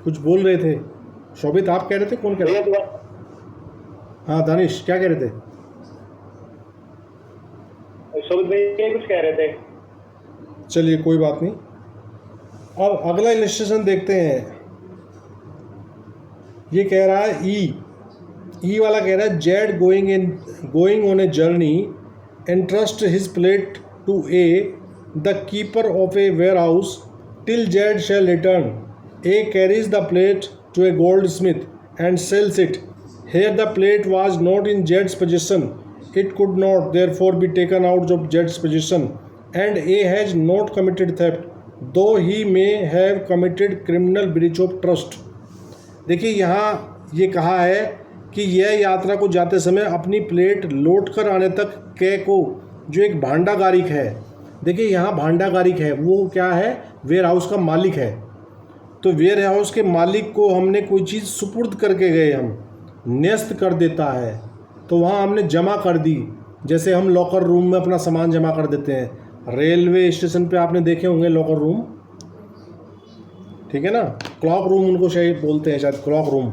कुछ बोल रहे थे शोभित, आप कह रहे थे? कौन कह रहे थे? हाँ दानिश, क्या कह रहे थे? शोभित भाई कुछ कह रहे थे। चलिए कोई बात नहीं। अब अगला इलस्ट्रेशन देखते हैं। ये कह रहा है ई वाला कह रहा है Z going on a journey entrust his plate to a the keeper of a warehouse till Z shall return. A carries the plate to a goldsmith and sells it. Here the plate was not in Jed's possession. It could not therefore be taken out of Jed's possession. And A has not committed theft, though he may have committed criminal breach of trust. देखिए यहाँ ये कहा है कि यह यात्रा को जाते समय अपनी प्लेट लौट कर आने तक कै को जो एक भांडागारिक है, देखिए यहाँ भांडागारिक है, वो क्या है? वेयर हाउस का मालिक है। तो वेयर हाउस के मालिक को हमने कोई चीज़ सुपुर्द करके गए, हम न्यस्त कर देता है तो वहाँ हमने जमा कर दी। जैसे हम लॉकर रूम में अपना सामान जमा कर देते हैं, रेलवे स्टेशन पे आपने देखे होंगे लॉकर रूम, ठीक है ना, क्लॉक रूम उनको शायद बोलते हैं, शायद क्लॉक रूम,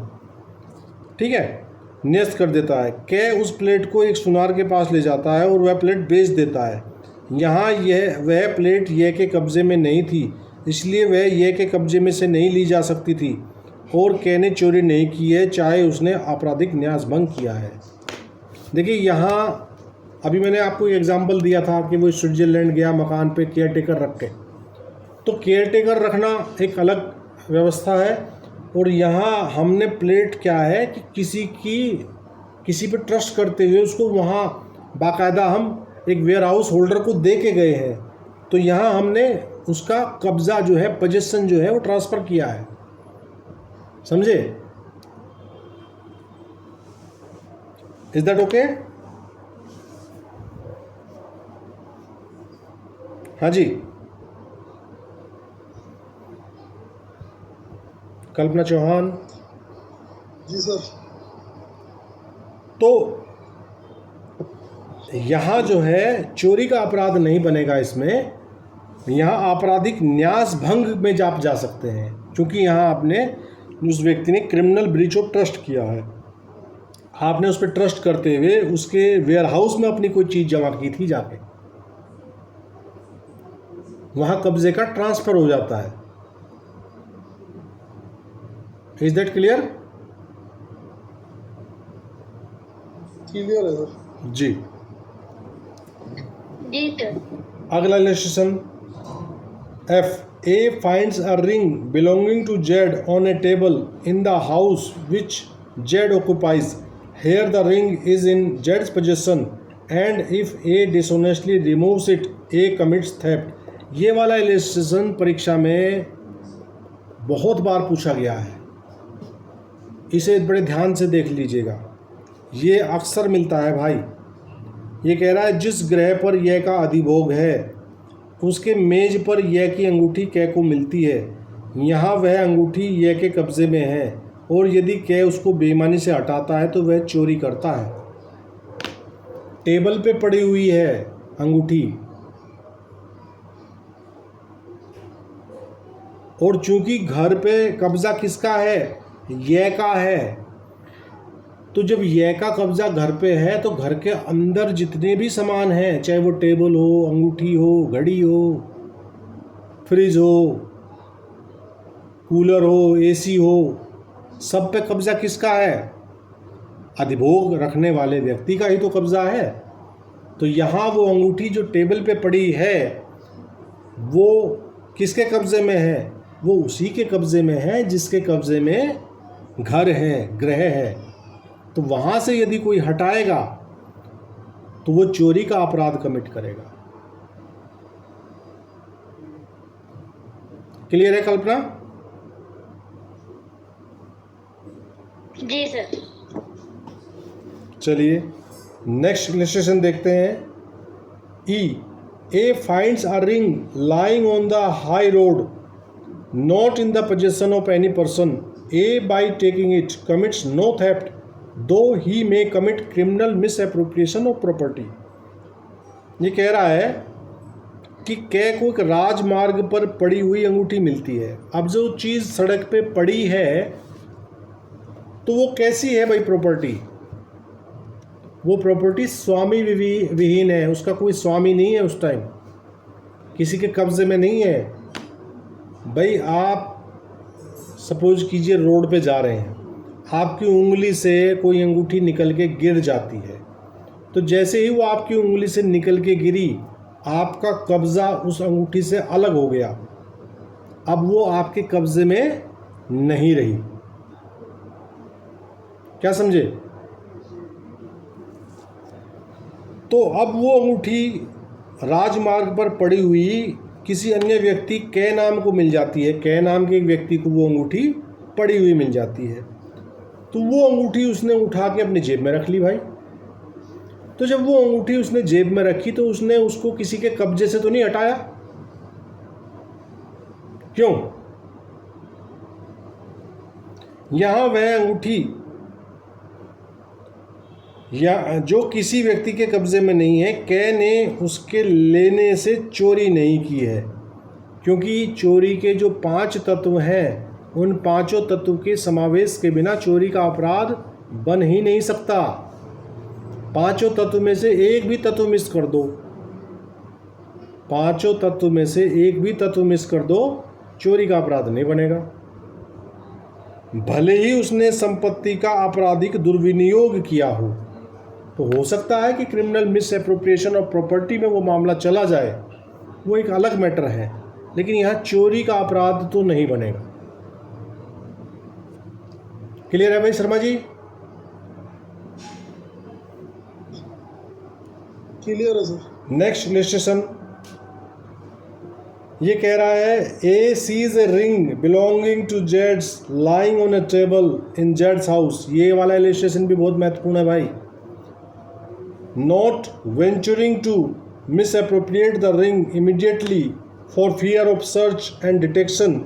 ठीक है। न्यस्त कर देता है। कै उस प्लेट को एक सुनार के पास ले जाता है और वह प्लेट बेच देता है। यहाँ वह प्लेट यह के कब्ज़े में नहीं थी, इसलिए वह यह के कब्जे में से नहीं ली जा सकती थी और कै ने चोरी नहीं की है, चाहे उसने आपराधिक न्यास भंग किया है। देखिए यहाँ अभी मैंने आपको एक एग्जांपल दिया था कि वो स्विट्ज़रलैंड गया मकान पे केयर टेकर रख के, तो केयर टेकर रखना एक अलग व्यवस्था है और यहाँ हमने प्लेट क्या है कि किसी पे ट्रस्ट करते हुए उसको वहाँ बाकायदा हम एक वेयर हाउस होल्डर को दे के गए हैं, तो यहाँ हमने उसका कब्ज़ा जो है, पोजेसन जो है वो ट्रांसफ़र किया है। समझे? Is that okay? हाँ जी, कल्पना चौहान। जी सर। तो यहाँ जो है चोरी का अपराध नहीं बनेगा इसमें, यहाँ आपराधिक न्यास भंग में आप जा सकते हैं, क्योंकि यहाँ आपने उस व्यक्ति ने क्रिमिनल ब्रीच ऑफ ट्रस्ट किया है। आपने उस पर ट्रस्ट करते हुए उसके वेयर हाउस में अपनी कोई चीज़ जमा की थी, जाके वहाँ कब्जे का ट्रांसफ़र हो जाता है। Is that clear? क्लियर है सर। जी। जी सर। अगला illustration F. A finds a ring belonging to Z on a table in the house which Z occupies. Here the ring is in Z's possession and if A dishonestly removes it, A commits theft. ये वाला illustration परीक्षा में बहुत बार पूछा गया है, इसे बड़े ध्यान से देख लीजिएगा। ये अक्सर मिलता है भाई। ये कह रहा है जिस ग्रह पर यह का अधिभोग है उसके मेज पर यह की अंगूठी कै को मिलती है, यहाँ वह अंगूठी यह के कब्ज़े में है और यदि कै उसको बेईमानी से हटाता है तो वह चोरी करता है। टेबल पे पड़ी हुई है अंगूठी, और चूंकि घर पे कब्ज़ा किसका है? यह का है। तो जब यह का कब्ज़ा घर पे है तो घर के अंदर जितने भी सामान हैं, चाहे वो टेबल हो, अंगूठी हो, घड़ी हो, फ्रिज हो, कूलर हो, एसी हो, सब पे कब्ज़ा किसका है? अधिभोग रखने वाले व्यक्ति का ही तो कब्ज़ा है। तो यहाँ वो अंगूठी जो टेबल पे पड़ी है वो किसके कब्ज़े में है? वो उसी के कब्ज़े में है जिसके कब्ज़े में घर है, ग्रह है। तो वहाँ से यदि कोई हटाएगा तो वो चोरी का अपराध कमिट करेगा। क्लियर है कल्पना? जी सर। चलिए नेक्स्ट इलस्ट्रेशन देखते हैं। E. A finds a ring lying on the high road, not in the possession of any person. A by taking it commits no theft, though he may commit criminal misappropriation of property. ये कह रहा है कि कै को एक राजमार्ग पर पड़ी हुई अंगूठी मिलती है। अब जो चीज़ सड़क पे पड़ी है तो वो कैसी है भाई प्रॉपर्टी? वो प्रॉपर्टी स्वामी विहीन है, उसका कोई स्वामी नहीं है, उस टाइम किसी के कब्ज़े में नहीं है। भाई आप सपोज कीजिए रोड पे जा रहे हैं, आपकी उंगली से कोई अंगूठी निकल के गिर जाती है, तो जैसे ही वो आपकी उंगली से निकल के गिरी आपका कब्ज़ा उस अंगूठी से अलग हो गया, अब वो आपके कब्ज़े में नहीं रही। क्या समझे? तो अब वो अंगूठी राजमार्ग पर पड़ी हुई किसी अन्य व्यक्ति कै नाम को मिल जाती है। कै नाम के एक व्यक्ति को वो अंगूठी पड़ी हुई मिल जाती है, तो वो अंगूठी उसने उठा के अपनी जेब में रख ली भाई। तो जब वो अंगूठी उसने जेब में रखी तो उसने उसको किसी के कब्जे से तो नहीं हटाया, क्यों? यहाँ वह अंगूठी या जो किसी व्यक्ति के कब्ज़े में नहीं है, कै ने उसके लेने से चोरी नहीं की है, क्योंकि चोरी के जो 5 तत्व हैं उन 5 तत्व के समावेश के बिना चोरी का अपराध बन ही नहीं सकता। 5 तत्व में से एक भी तत्व मिस कर दो, 5 तत्व में से एक भी तत्व मिस कर दो, चोरी का अपराध नहीं बनेगा। भले ही उसने संपत्ति का आपराधिक दुर्विनियोग किया हो, तो हो सकता है कि criminal miss appropriation of property में वो मामला चला जाए, वो एक अलग मैटर है, लेकिन यहाँ चोरी का अपराध तो नहीं बनेगा। क्लियर है भाई शर्मा जी? क्लियर है सर। नेक्स्ट इलस्ट्रेशन ये कह रहा है ए seize a ring belonging to Jades lying on A table in Jades house. ये वाला इलस्ट्रेशन भी बहुत महत्वपूर्ण है भाई। Not venturing to मिसअप्रोप्रिएट the ring immediately for fear of search and detection,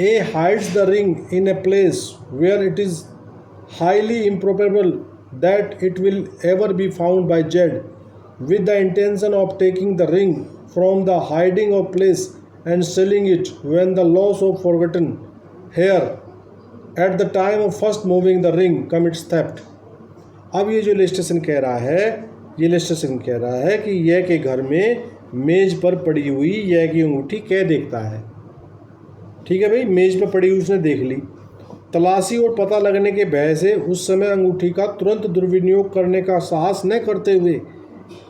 A hides the ring in a place where it is highly improbable that it will ever be found by Jed, with the intention of taking the ring from the hiding of place and selling it when the loss of forgotten hair at the time of first moving the ring commits theft. अब ये जो illustration कह रहा है, ये illustration कह रहा है कि यह के घर में मेज पर पड़ी हुई यह की अंगूठी क्या देखता है। ठीक है भाई, मेज पर पड़ी हुई उसने देख ली। तलाशी और पता लगने के भय से उस समय अंगूठी का तुरंत दुर्विनियोग करने का साहस न करते हुए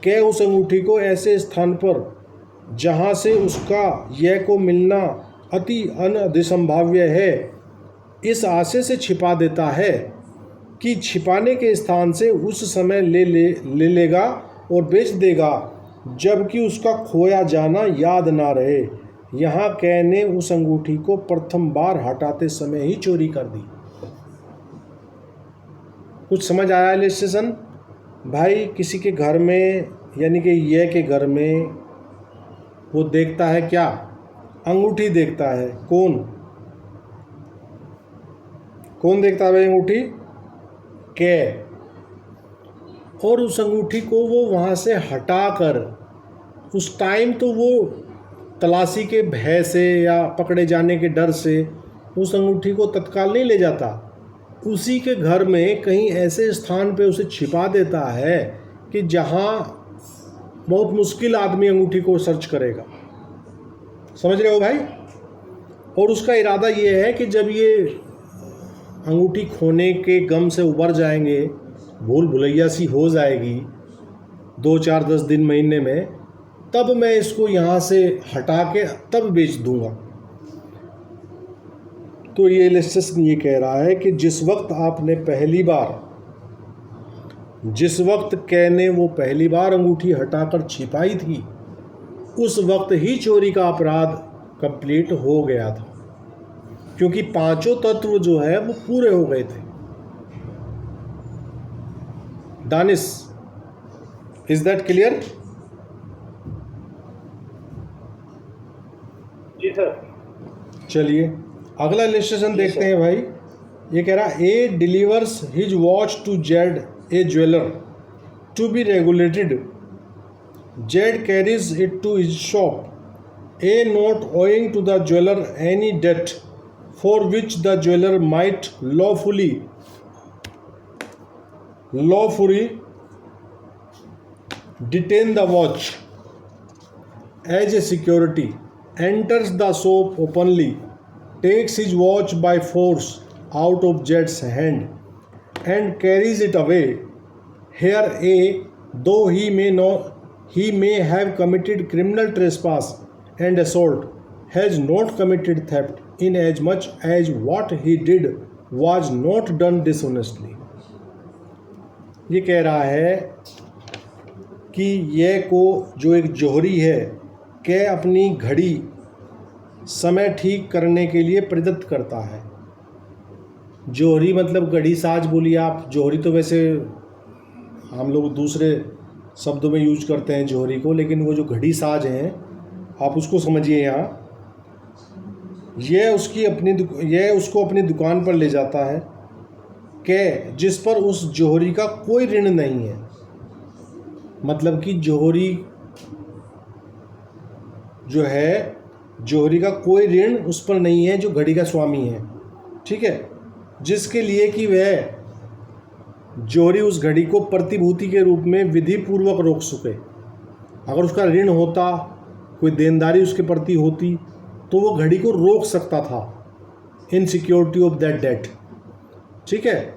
कै उस अंगूठी को ऐसे स्थान पर जहाँ से उसका यह को मिलना अति अनधिसंभाव्य है इस आशय से छिपा देता है कि छिपाने के स्थान से उस समय ले लेगा और बेच देगा जबकि उसका खोया जाना याद ना रहे। यहाँ कै ने उस अंगूठी को प्रथम बार हटाते समय ही चोरी कर दी। कुछ समझ आया इलस्ट्रेशन? भाई किसी के घर में यानी कि यह के घर में वो देखता है क्या? अंगूठी देखता है। कौन कौन देखता है भाई अंगूठी? कै। और उस अंगूठी को वो वहाँ से हटाकर उस टाइम तो वो तलाशी के भय से या पकड़े जाने के डर से उस अंगूठी को तत्काल नहीं ले जाता, उसी के घर में कहीं ऐसे स्थान पे उसे छिपा देता है कि जहाँ बहुत मुश्किल आदमी अंगूठी को सर्च करेगा। समझ रहे हो भाई? और उसका इरादा ये है कि जब ये अंगूठी खोने के गम से उबर जाएंगे, भूल भुलैया सी हो जाएगी 2 4 10 दिन महीने में, तब मैं इसको यहाँ से हटा के तब बेच दूंगा। तो ये इलस्ट्रेशन ये कह रहा है कि जिस वक्त कै ने वो पहली बार अंगूठी हटाकर छिपाई थी उस वक्त ही चोरी का अपराध कंप्लीट हो गया था, क्योंकि पांचों तत्व जो है वो पूरे हो गए थे। Danish, is that clear? जी सर। चलिए अगला इलस्ट्रेशन देखते हैं भाई। ये कह रहा है A delivers his watch to Z a jeweller to be regulated, Z carries it to his shop, A not owing to the jeweller any debt for which the jeweller might lawfully detain the watch as a security, enters the shop openly, takes his watch by force out of Jed's hand and carries it away. Here A, though he may have committed criminal trespass and assault, has not committed theft, inasmuch as what he did was not done dishonestly. ये कह रहा है कि यह को जो एक जोहरी है कै अपनी घड़ी समय ठीक करने के लिए प्रदत्त करता है। जोहरी मतलब घड़ी साज बोलिए आप। जोहरी तो वैसे हम लोग दूसरे शब्दों में यूज करते हैं जोहरी को, लेकिन वो जो घड़ी साज हैं आप उसको समझिए। यहाँ यह उसको अपनी दुकान पर ले जाता है कै जिस पर उस जोहरी का कोई ऋण नहीं है। मतलब कि जोहरी जो है, जोहरी का कोई ऋण उस पर नहीं है जो घड़ी का स्वामी है। ठीक है, जिसके लिए कि वह जोहरी उस घड़ी को प्रतिभूति के रूप में विधि पूर्वक रोक सके। अगर उसका ऋण होता, कोई देनदारी उसके प्रति होती, तो वो घड़ी को रोक सकता था in security of that date. ठीक है,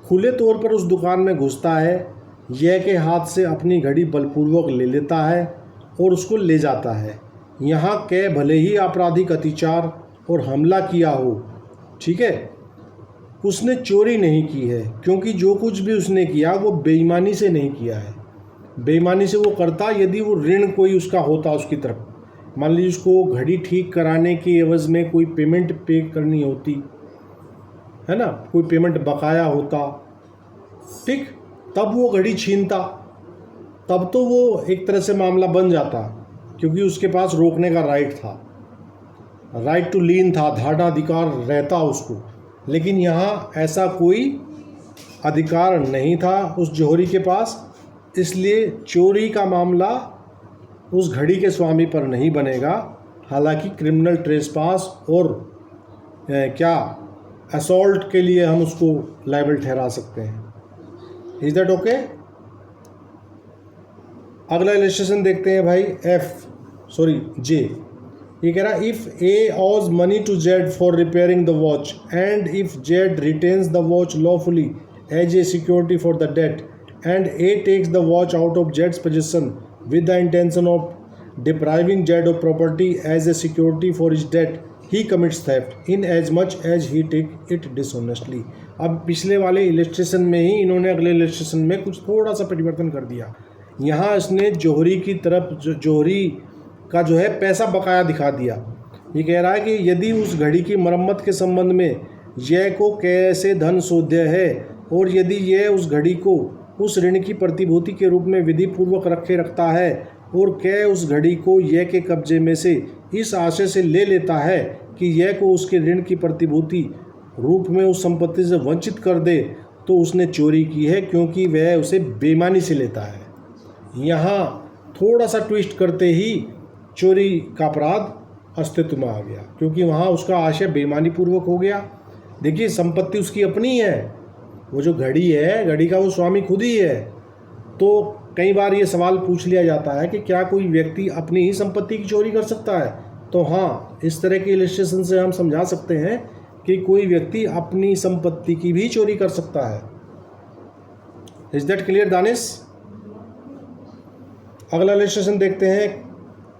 खुले तौर पर उस दुकान में घुसता है, यह के हाथ से अपनी घड़ी बलपूर्वक ले लेता है और उसको ले जाता है। यहाँ कै भले ही आपराधिक अत्याचार और हमला किया हो, ठीक है, उसने चोरी नहीं की है, क्योंकि जो कुछ भी उसने किया वो बेईमानी से नहीं किया है। बेईमानी से वो करता यदि वो ऋण कोई उसका होता उसकी तरफ, मान लीजिए उसको घड़ी ठीक कराने के एवज़ में कोई पेमेंट पे करनी होती है ना, कोई पेमेंट बकाया होता, ठीक, तब वो घड़ी छीनता, तब तो वो एक तरह से मामला बन जाता, क्योंकि उसके पास रोकने का राइट था, राइट टू लीन था, धाराधिकार रहता उसको। लेकिन यहाँ ऐसा कोई अधिकार नहीं था उस जौहरी के पास, इसलिए चोरी का मामला उस घड़ी के स्वामी पर नहीं बनेगा। हालांकि क्रिमिनल ट्रेसपास और असॉल्ट के लिए हम उसको लायबल ठहरा सकते हैं। Is that okay? अगला इलस्ट्रेशन देखते हैं भाई, जे। ये कह रहा है if A owes money to Z for repairing the watch and if Z retains the watch lawfully as a security for the debt and A takes the watch out of जेड्स possession with the intention of depriving Jed of property as a security for his debt, he commits theft in as much as he take it dishonestly। अब पिछले वाले illustration में ही इन्होंने अगले illustration में कुछ थोड़ा सा परिवर्तन कर दिया। यहाँ इसने जौहरी की तरफ जौहरी का जो है पैसा बकाया दिखा दिया। ये कह रहा है कि यदि उस घड़ी की मरम्मत के संबंध में यह को कैसे धन शोध्य है और यदि यह उस घड़ी को उस ऋण की प्रतिभूति के रूप में विधि पूर्वक रखता है और कै उस घड़ी को यह के कब्जे में से इस आशय से ले लेता है कि यह को उसके ऋण की प्रतिभूति रूप में उस संपत्ति से वंचित कर दे, तो उसने चोरी की है, क्योंकि वह उसे बेईमानी से लेता है। यहाँ थोड़ा सा ट्विस्ट करते ही चोरी का अपराध अस्तित्व में आ गया, क्योंकि वहाँ उसका आशय बेईमानी पूर्वक हो गया। देखिए, संपत्ति उसकी अपनी है, वो जो घड़ी है, घड़ी का वो स्वामी खुद ही है। तो कई बार ये सवाल पूछ लिया जाता है कि क्या कोई व्यक्ति अपनी ही संपत्ति की चोरी कर सकता है? तो हाँ, इस तरह के इलस्ट्रेशन से हम समझा सकते हैं कि कोई व्यक्ति अपनी संपत्ति की भी चोरी कर सकता है। Is that clear Danish? अगला इलस्ट्रेशन देखते हैं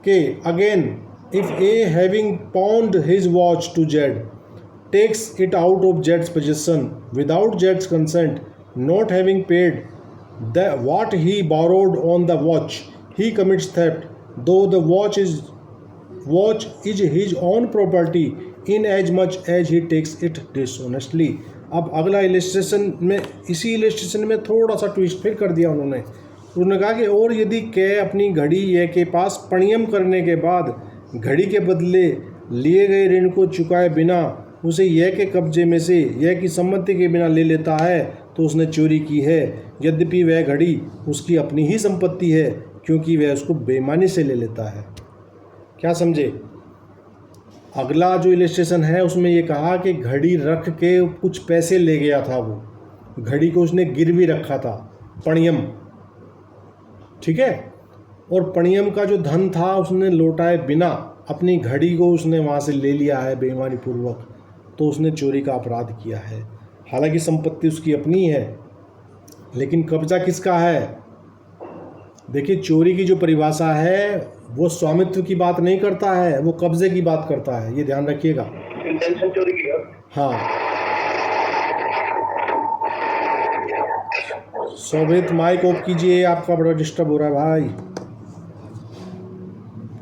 कि again if A having pound his watch to Z takes it out of Jed's possession without Jed's consent, not having paid what he borrowed on the watch, he commits theft, though the watch is his own property in as much as he takes it dishonestly। अब अगला illustration में, इसी illustration में थोड़ा सा twist फिर कर दिया उन्होंने कहा कि और यदि कै अपनी घड़ी ये के पास पणियम करने के बाद घड़ी के बदले लिए गए ऋण को चुकाए बिना उसे यह के कब्जे में से यह की सम्मति के बिना ले लेता है, तो उसने चोरी की है, यद्यपि वह घड़ी उसकी अपनी ही संपत्ति है, क्योंकि वह उसको बेईमानी से ले लेता है। क्या समझे? अगला जो इलस्ट्रेशन है उसमें ये कहा कि घड़ी रख के कुछ पैसे ले गया था, वो घड़ी को उसने गिरवी रखा था, पणियम, ठीक है, और पणियम का जो धन था उसने लौटाए बिना अपनी घड़ी को उसने वहाँ से ले लिया है बेईमानी पूर्वक, तो उसने चोरी का अपराध किया है। हालांकि संपत्ति उसकी अपनी है, लेकिन कब्जा किसका है? देखिए, चोरी की जो परिभाषा है वो स्वामित्व की बात नहीं करता है, वो कब्जे की बात करता है, ये ध्यान रखिएगा। इंटेंशन चोरी की है। हाँ, शोभित माइक ऑफ कीजिए, आपका बड़ा डिस्टर्ब हो रहा है भाई।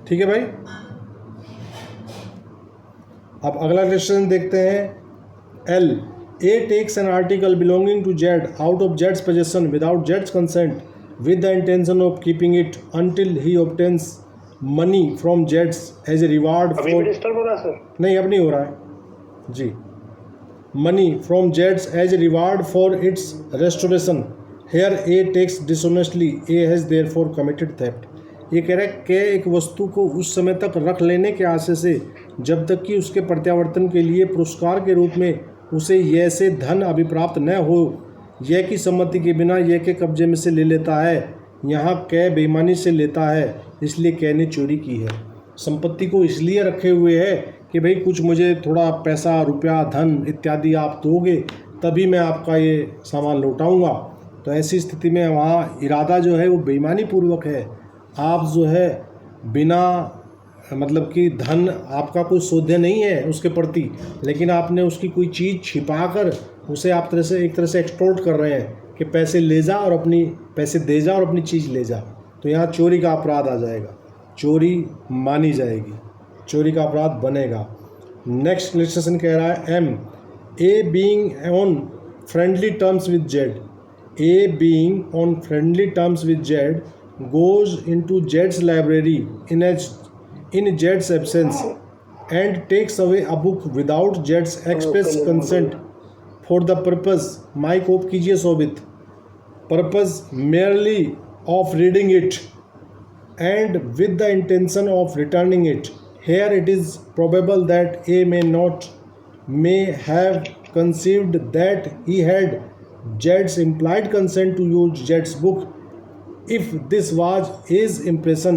ठीक है भाई, अब अगला क्वेश्चन देखते हैं। L, A takes an article belonging to Z out of Jades possession without Jades consent with the intention of keeping it until he obtains money from Jeds as a reward for। अभी भी disturb हो रहा है sir? नहीं, अब नहीं हो रहा है जी। Money from Jeds as a reward for its restoration, here A takes dishonestly, A has therefore committed theft। ये कह रहा है कि एक वस्तु को उस समय तक रख लेने के आशय से जब तक कि उसके प्रत्यावर्तन के लिए पुरस्कार के रूप में उसे यह से धन अभिप्राप्त न हो, यह की सम्मति के बिना यह के कब्जे में से ले लेता है। यहाँ कै बेईमानी से लेता है, इसलिए कै ने चोरी की है। संपत्ति को इसलिए रखे हुए है कि भाई कुछ मुझे थोड़ा पैसा, रुपया, धन इत्यादि आप दोगे तभी मैं आपका ये सामान लौटाऊंगा। तो ऐसी स्थिति में वहाँ इरादा जो है वो बेईमानी पूर्वक है। आप जो है बिना मतलब कि धन आपका कोई सौदे नहीं है उसके प्रति, लेकिन आपने उसकी कोई चीज़ छिपा कर उसे आप एक तरह से एक्सटॉर्ट कर रहे हैं कि पैसे ले जा और पैसे दे जा और अपनी चीज़ ले जा, तो यहाँ चोरी का अपराध आ जाएगा, चोरी मानी जाएगी, चोरी का अपराध बनेगा। नेक्स्ट इलस्ट्रेशन कह रहा है M, A being on friendly terms with Z, A being on friendly terms with Z goes into Jed's library in Jed's absence and takes away a book without Jed's express consent for the purpose, mike off कीजिए Shobhit, purpose merely of reading it and with the intention of returning it. Here it is probable that A may have conceived that he had Jed's implied consent to use Jed's book. If this was his impression,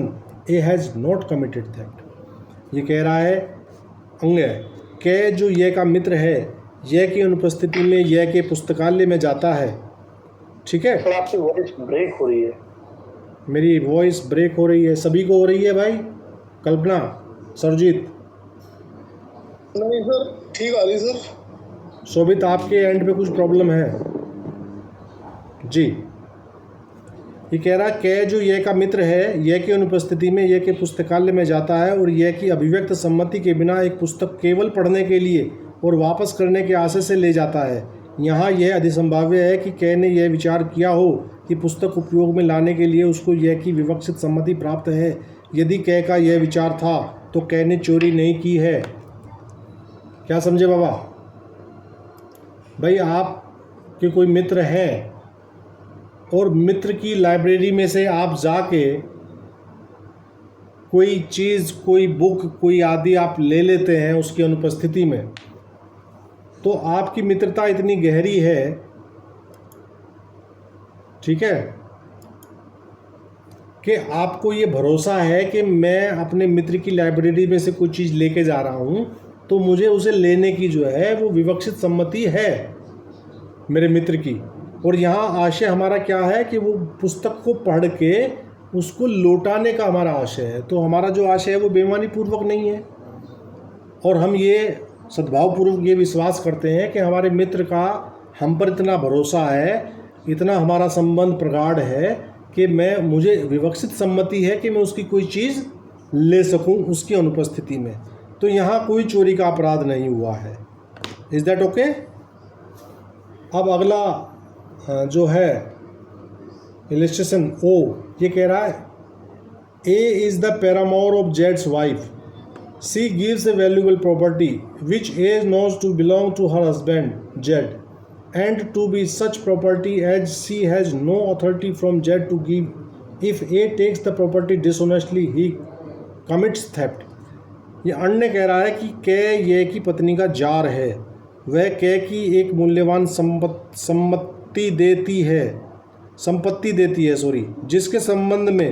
A has not committed theft. ये कह रहा है अंग के जो ये का मित्र है, यह की अनुपस्थिति में यह के पुस्तकालय में जाता है। ठीक है, सर आपकी वॉइस ब्रेक हो रही है। मेरी वॉइस ब्रेक हो रही है, सभी को हो रही है भाई? कल्पना, सरजीत? नहीं सर, ठीक आ रही सर। शोभित आपके एंड पे कुछ प्रॉब्लम है जी। ये कह रहा के जो यह का मित्र है, यह की अनुपस्थिति में यह के पुस्तकालय में जाता है और यह की अभिव्यक्त सम्मति के बिना एक पुस्तक केवल पढ़ने के लिए और वापस करने के आशय से ले जाता है। यहाँ यह अधिसंभाव्य है कि कै ने यह विचार किया हो कि पुस्तक उपयोग में लाने के लिए उसको यह की विवक्षित सम्मति प्राप्त है। यदि कै का यह विचार था तो कै ने चोरी नहीं की है। क्या समझे बाबा? भाई आपके कोई मित्र हैं और मित्र की लाइब्रेरी में से आप जाके कोई चीज़, कोई बुक, कोई आदि आप ले लेते हैं उसकी अनुपस्थिति में, तो आपकी मित्रता इतनी गहरी है, ठीक है, कि आपको ये भरोसा है कि मैं अपने मित्र की लाइब्रेरी में से कोई चीज़ लेके जा रहा हूँ तो मुझे उसे लेने की जो है वो विवक्षित सम्मति है मेरे मित्र की। और यहाँ आशय हमारा क्या है कि वो पुस्तक को पढ़ के उसको लौटाने का हमारा आशय है। तो हमारा जो आशय है वो बेईमानी पूर्वक नहीं है, और हम ये सद्भावपूर्वक ये विश्वास करते हैं कि हमारे मित्र का हम पर इतना भरोसा है, इतना हमारा संबंध प्रगाढ़ है कि मुझे विवक्षित सम्मति है कि मैं उसकी कोई चीज़ ले सकूं उसकी अनुपस्थिति में। तो यहाँ कोई चोरी का अपराध नहीं हुआ है। Is that okay? अब अगला जो है इलस्ट्रेशन ओ, ये कह रहा है A is the paramour of जेड्स wife, she gives A valuable property which A knows to belong to her husband Z and to be such property as she has no authority from Z to give. If A takes the property dishonestly, he commits theft. ये अन्य कह रहा है कि कै ये की पत्नी का जार है, वह कै की एक मूल्यवान संपत्ति देती है जिसके संबंध में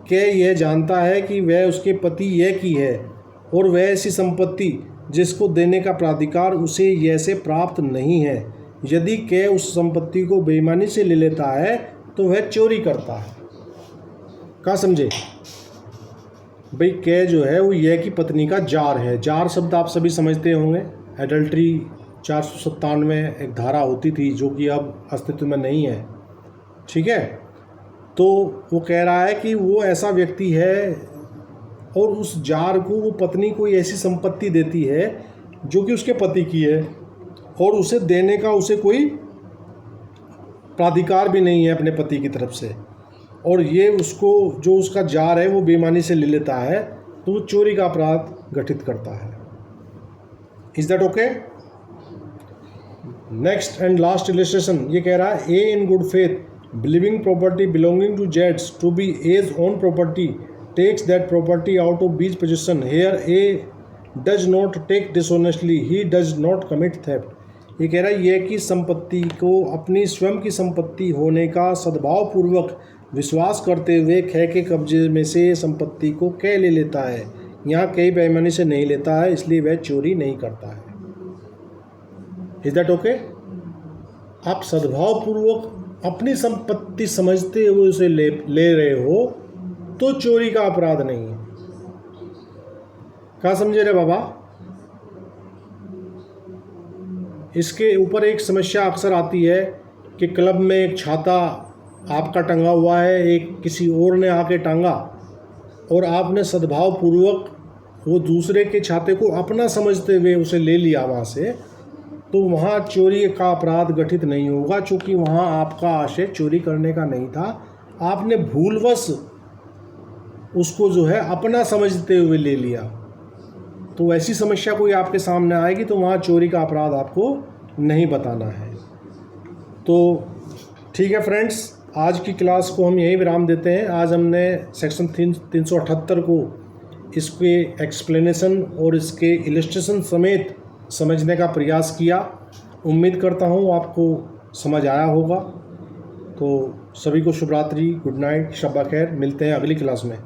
कै यह जानता है कि वह उसके पति यह की है, और वह ऐसी संपत्ति जिसको देने का प्राधिकार उसे यह से प्राप्त नहीं है। यदि कै उस संपत्ति को बेईमानी से ले लेता है तो वह चोरी करता है। क्या समझे भाई? कै जो है वो यह की पत्नी का जार है। जार शब्द आप सभी समझते होंगे, एडल्ट्री 497 एक धारा होती थी जो कि अब अस्तित्व में नहीं है, ठीक है। तो वो कह रहा है कि वो ऐसा व्यक्ति है और उस जार को वो पत्नी कोई ऐसी संपत्ति देती है जो कि उसके पति की है, और उसे देने का उसे कोई प्राधिकार भी नहीं है अपने पति की तरफ से, और ये उसको जो उसका जार है वो बेईमानी से ले लेता है, तो वो चोरी का अपराध गठित करता है। Is that okay? Next and last illustration ये कह रहा है A in good faith believing property belonging to जेड्स to be as own property takes that property out of B's possession. Here A does not take dishonestly, he does not commit theft. ये कह रहा है यह कि संपत्ति को अपनी स्वयं की संपत्ति होने का सद्भावपूर्वक विश्वास करते हुए कै के कब्जे में से संपत्ति को कै ले लेता है। यहाँ कई बेईमानी से नहीं लेता है, इसलिए वह चोरी नहीं करता है। Is that okay? आप सद्भावपूर्वक अपनी संपत्ति समझते हुए उसे ले रहे हो तो चोरी का अपराध नहीं है। क्या समझे रे बाबा? इसके ऊपर एक समस्या अक्सर आती है कि क्लब में एक छाता आपका टंगा हुआ है, एक किसी और ने आके टांगा और आपने सद्भावपूर्वक वो दूसरे के छाते को अपना समझते हुए उसे ले लिया वहाँ से, तो वहाँ चोरी का अपराध गठित नहीं होगा, क्योंकि वहाँ आपका आशय चोरी करने का नहीं था। आपने भूलवश उसको जो है अपना समझते हुए ले लिया। तो ऐसी समस्या कोई आपके सामने आएगी तो वहाँ चोरी का अपराध आपको नहीं बताना है। तो ठीक है फ्रेंड्स, आज की क्लास को हम यहीं विराम देते हैं। आज हमने सेक्शन 378 को इसके एक्सप्लेनेशन और इसके इलस्ट्रेशन समेत समझने का प्रयास किया। उम्मीद करता हूँ आपको समझ आया होगा। तो सभी को शुभ रात्रि, गुड नाइट, शब्बा खैर। मिलते हैं अगली क्लास में।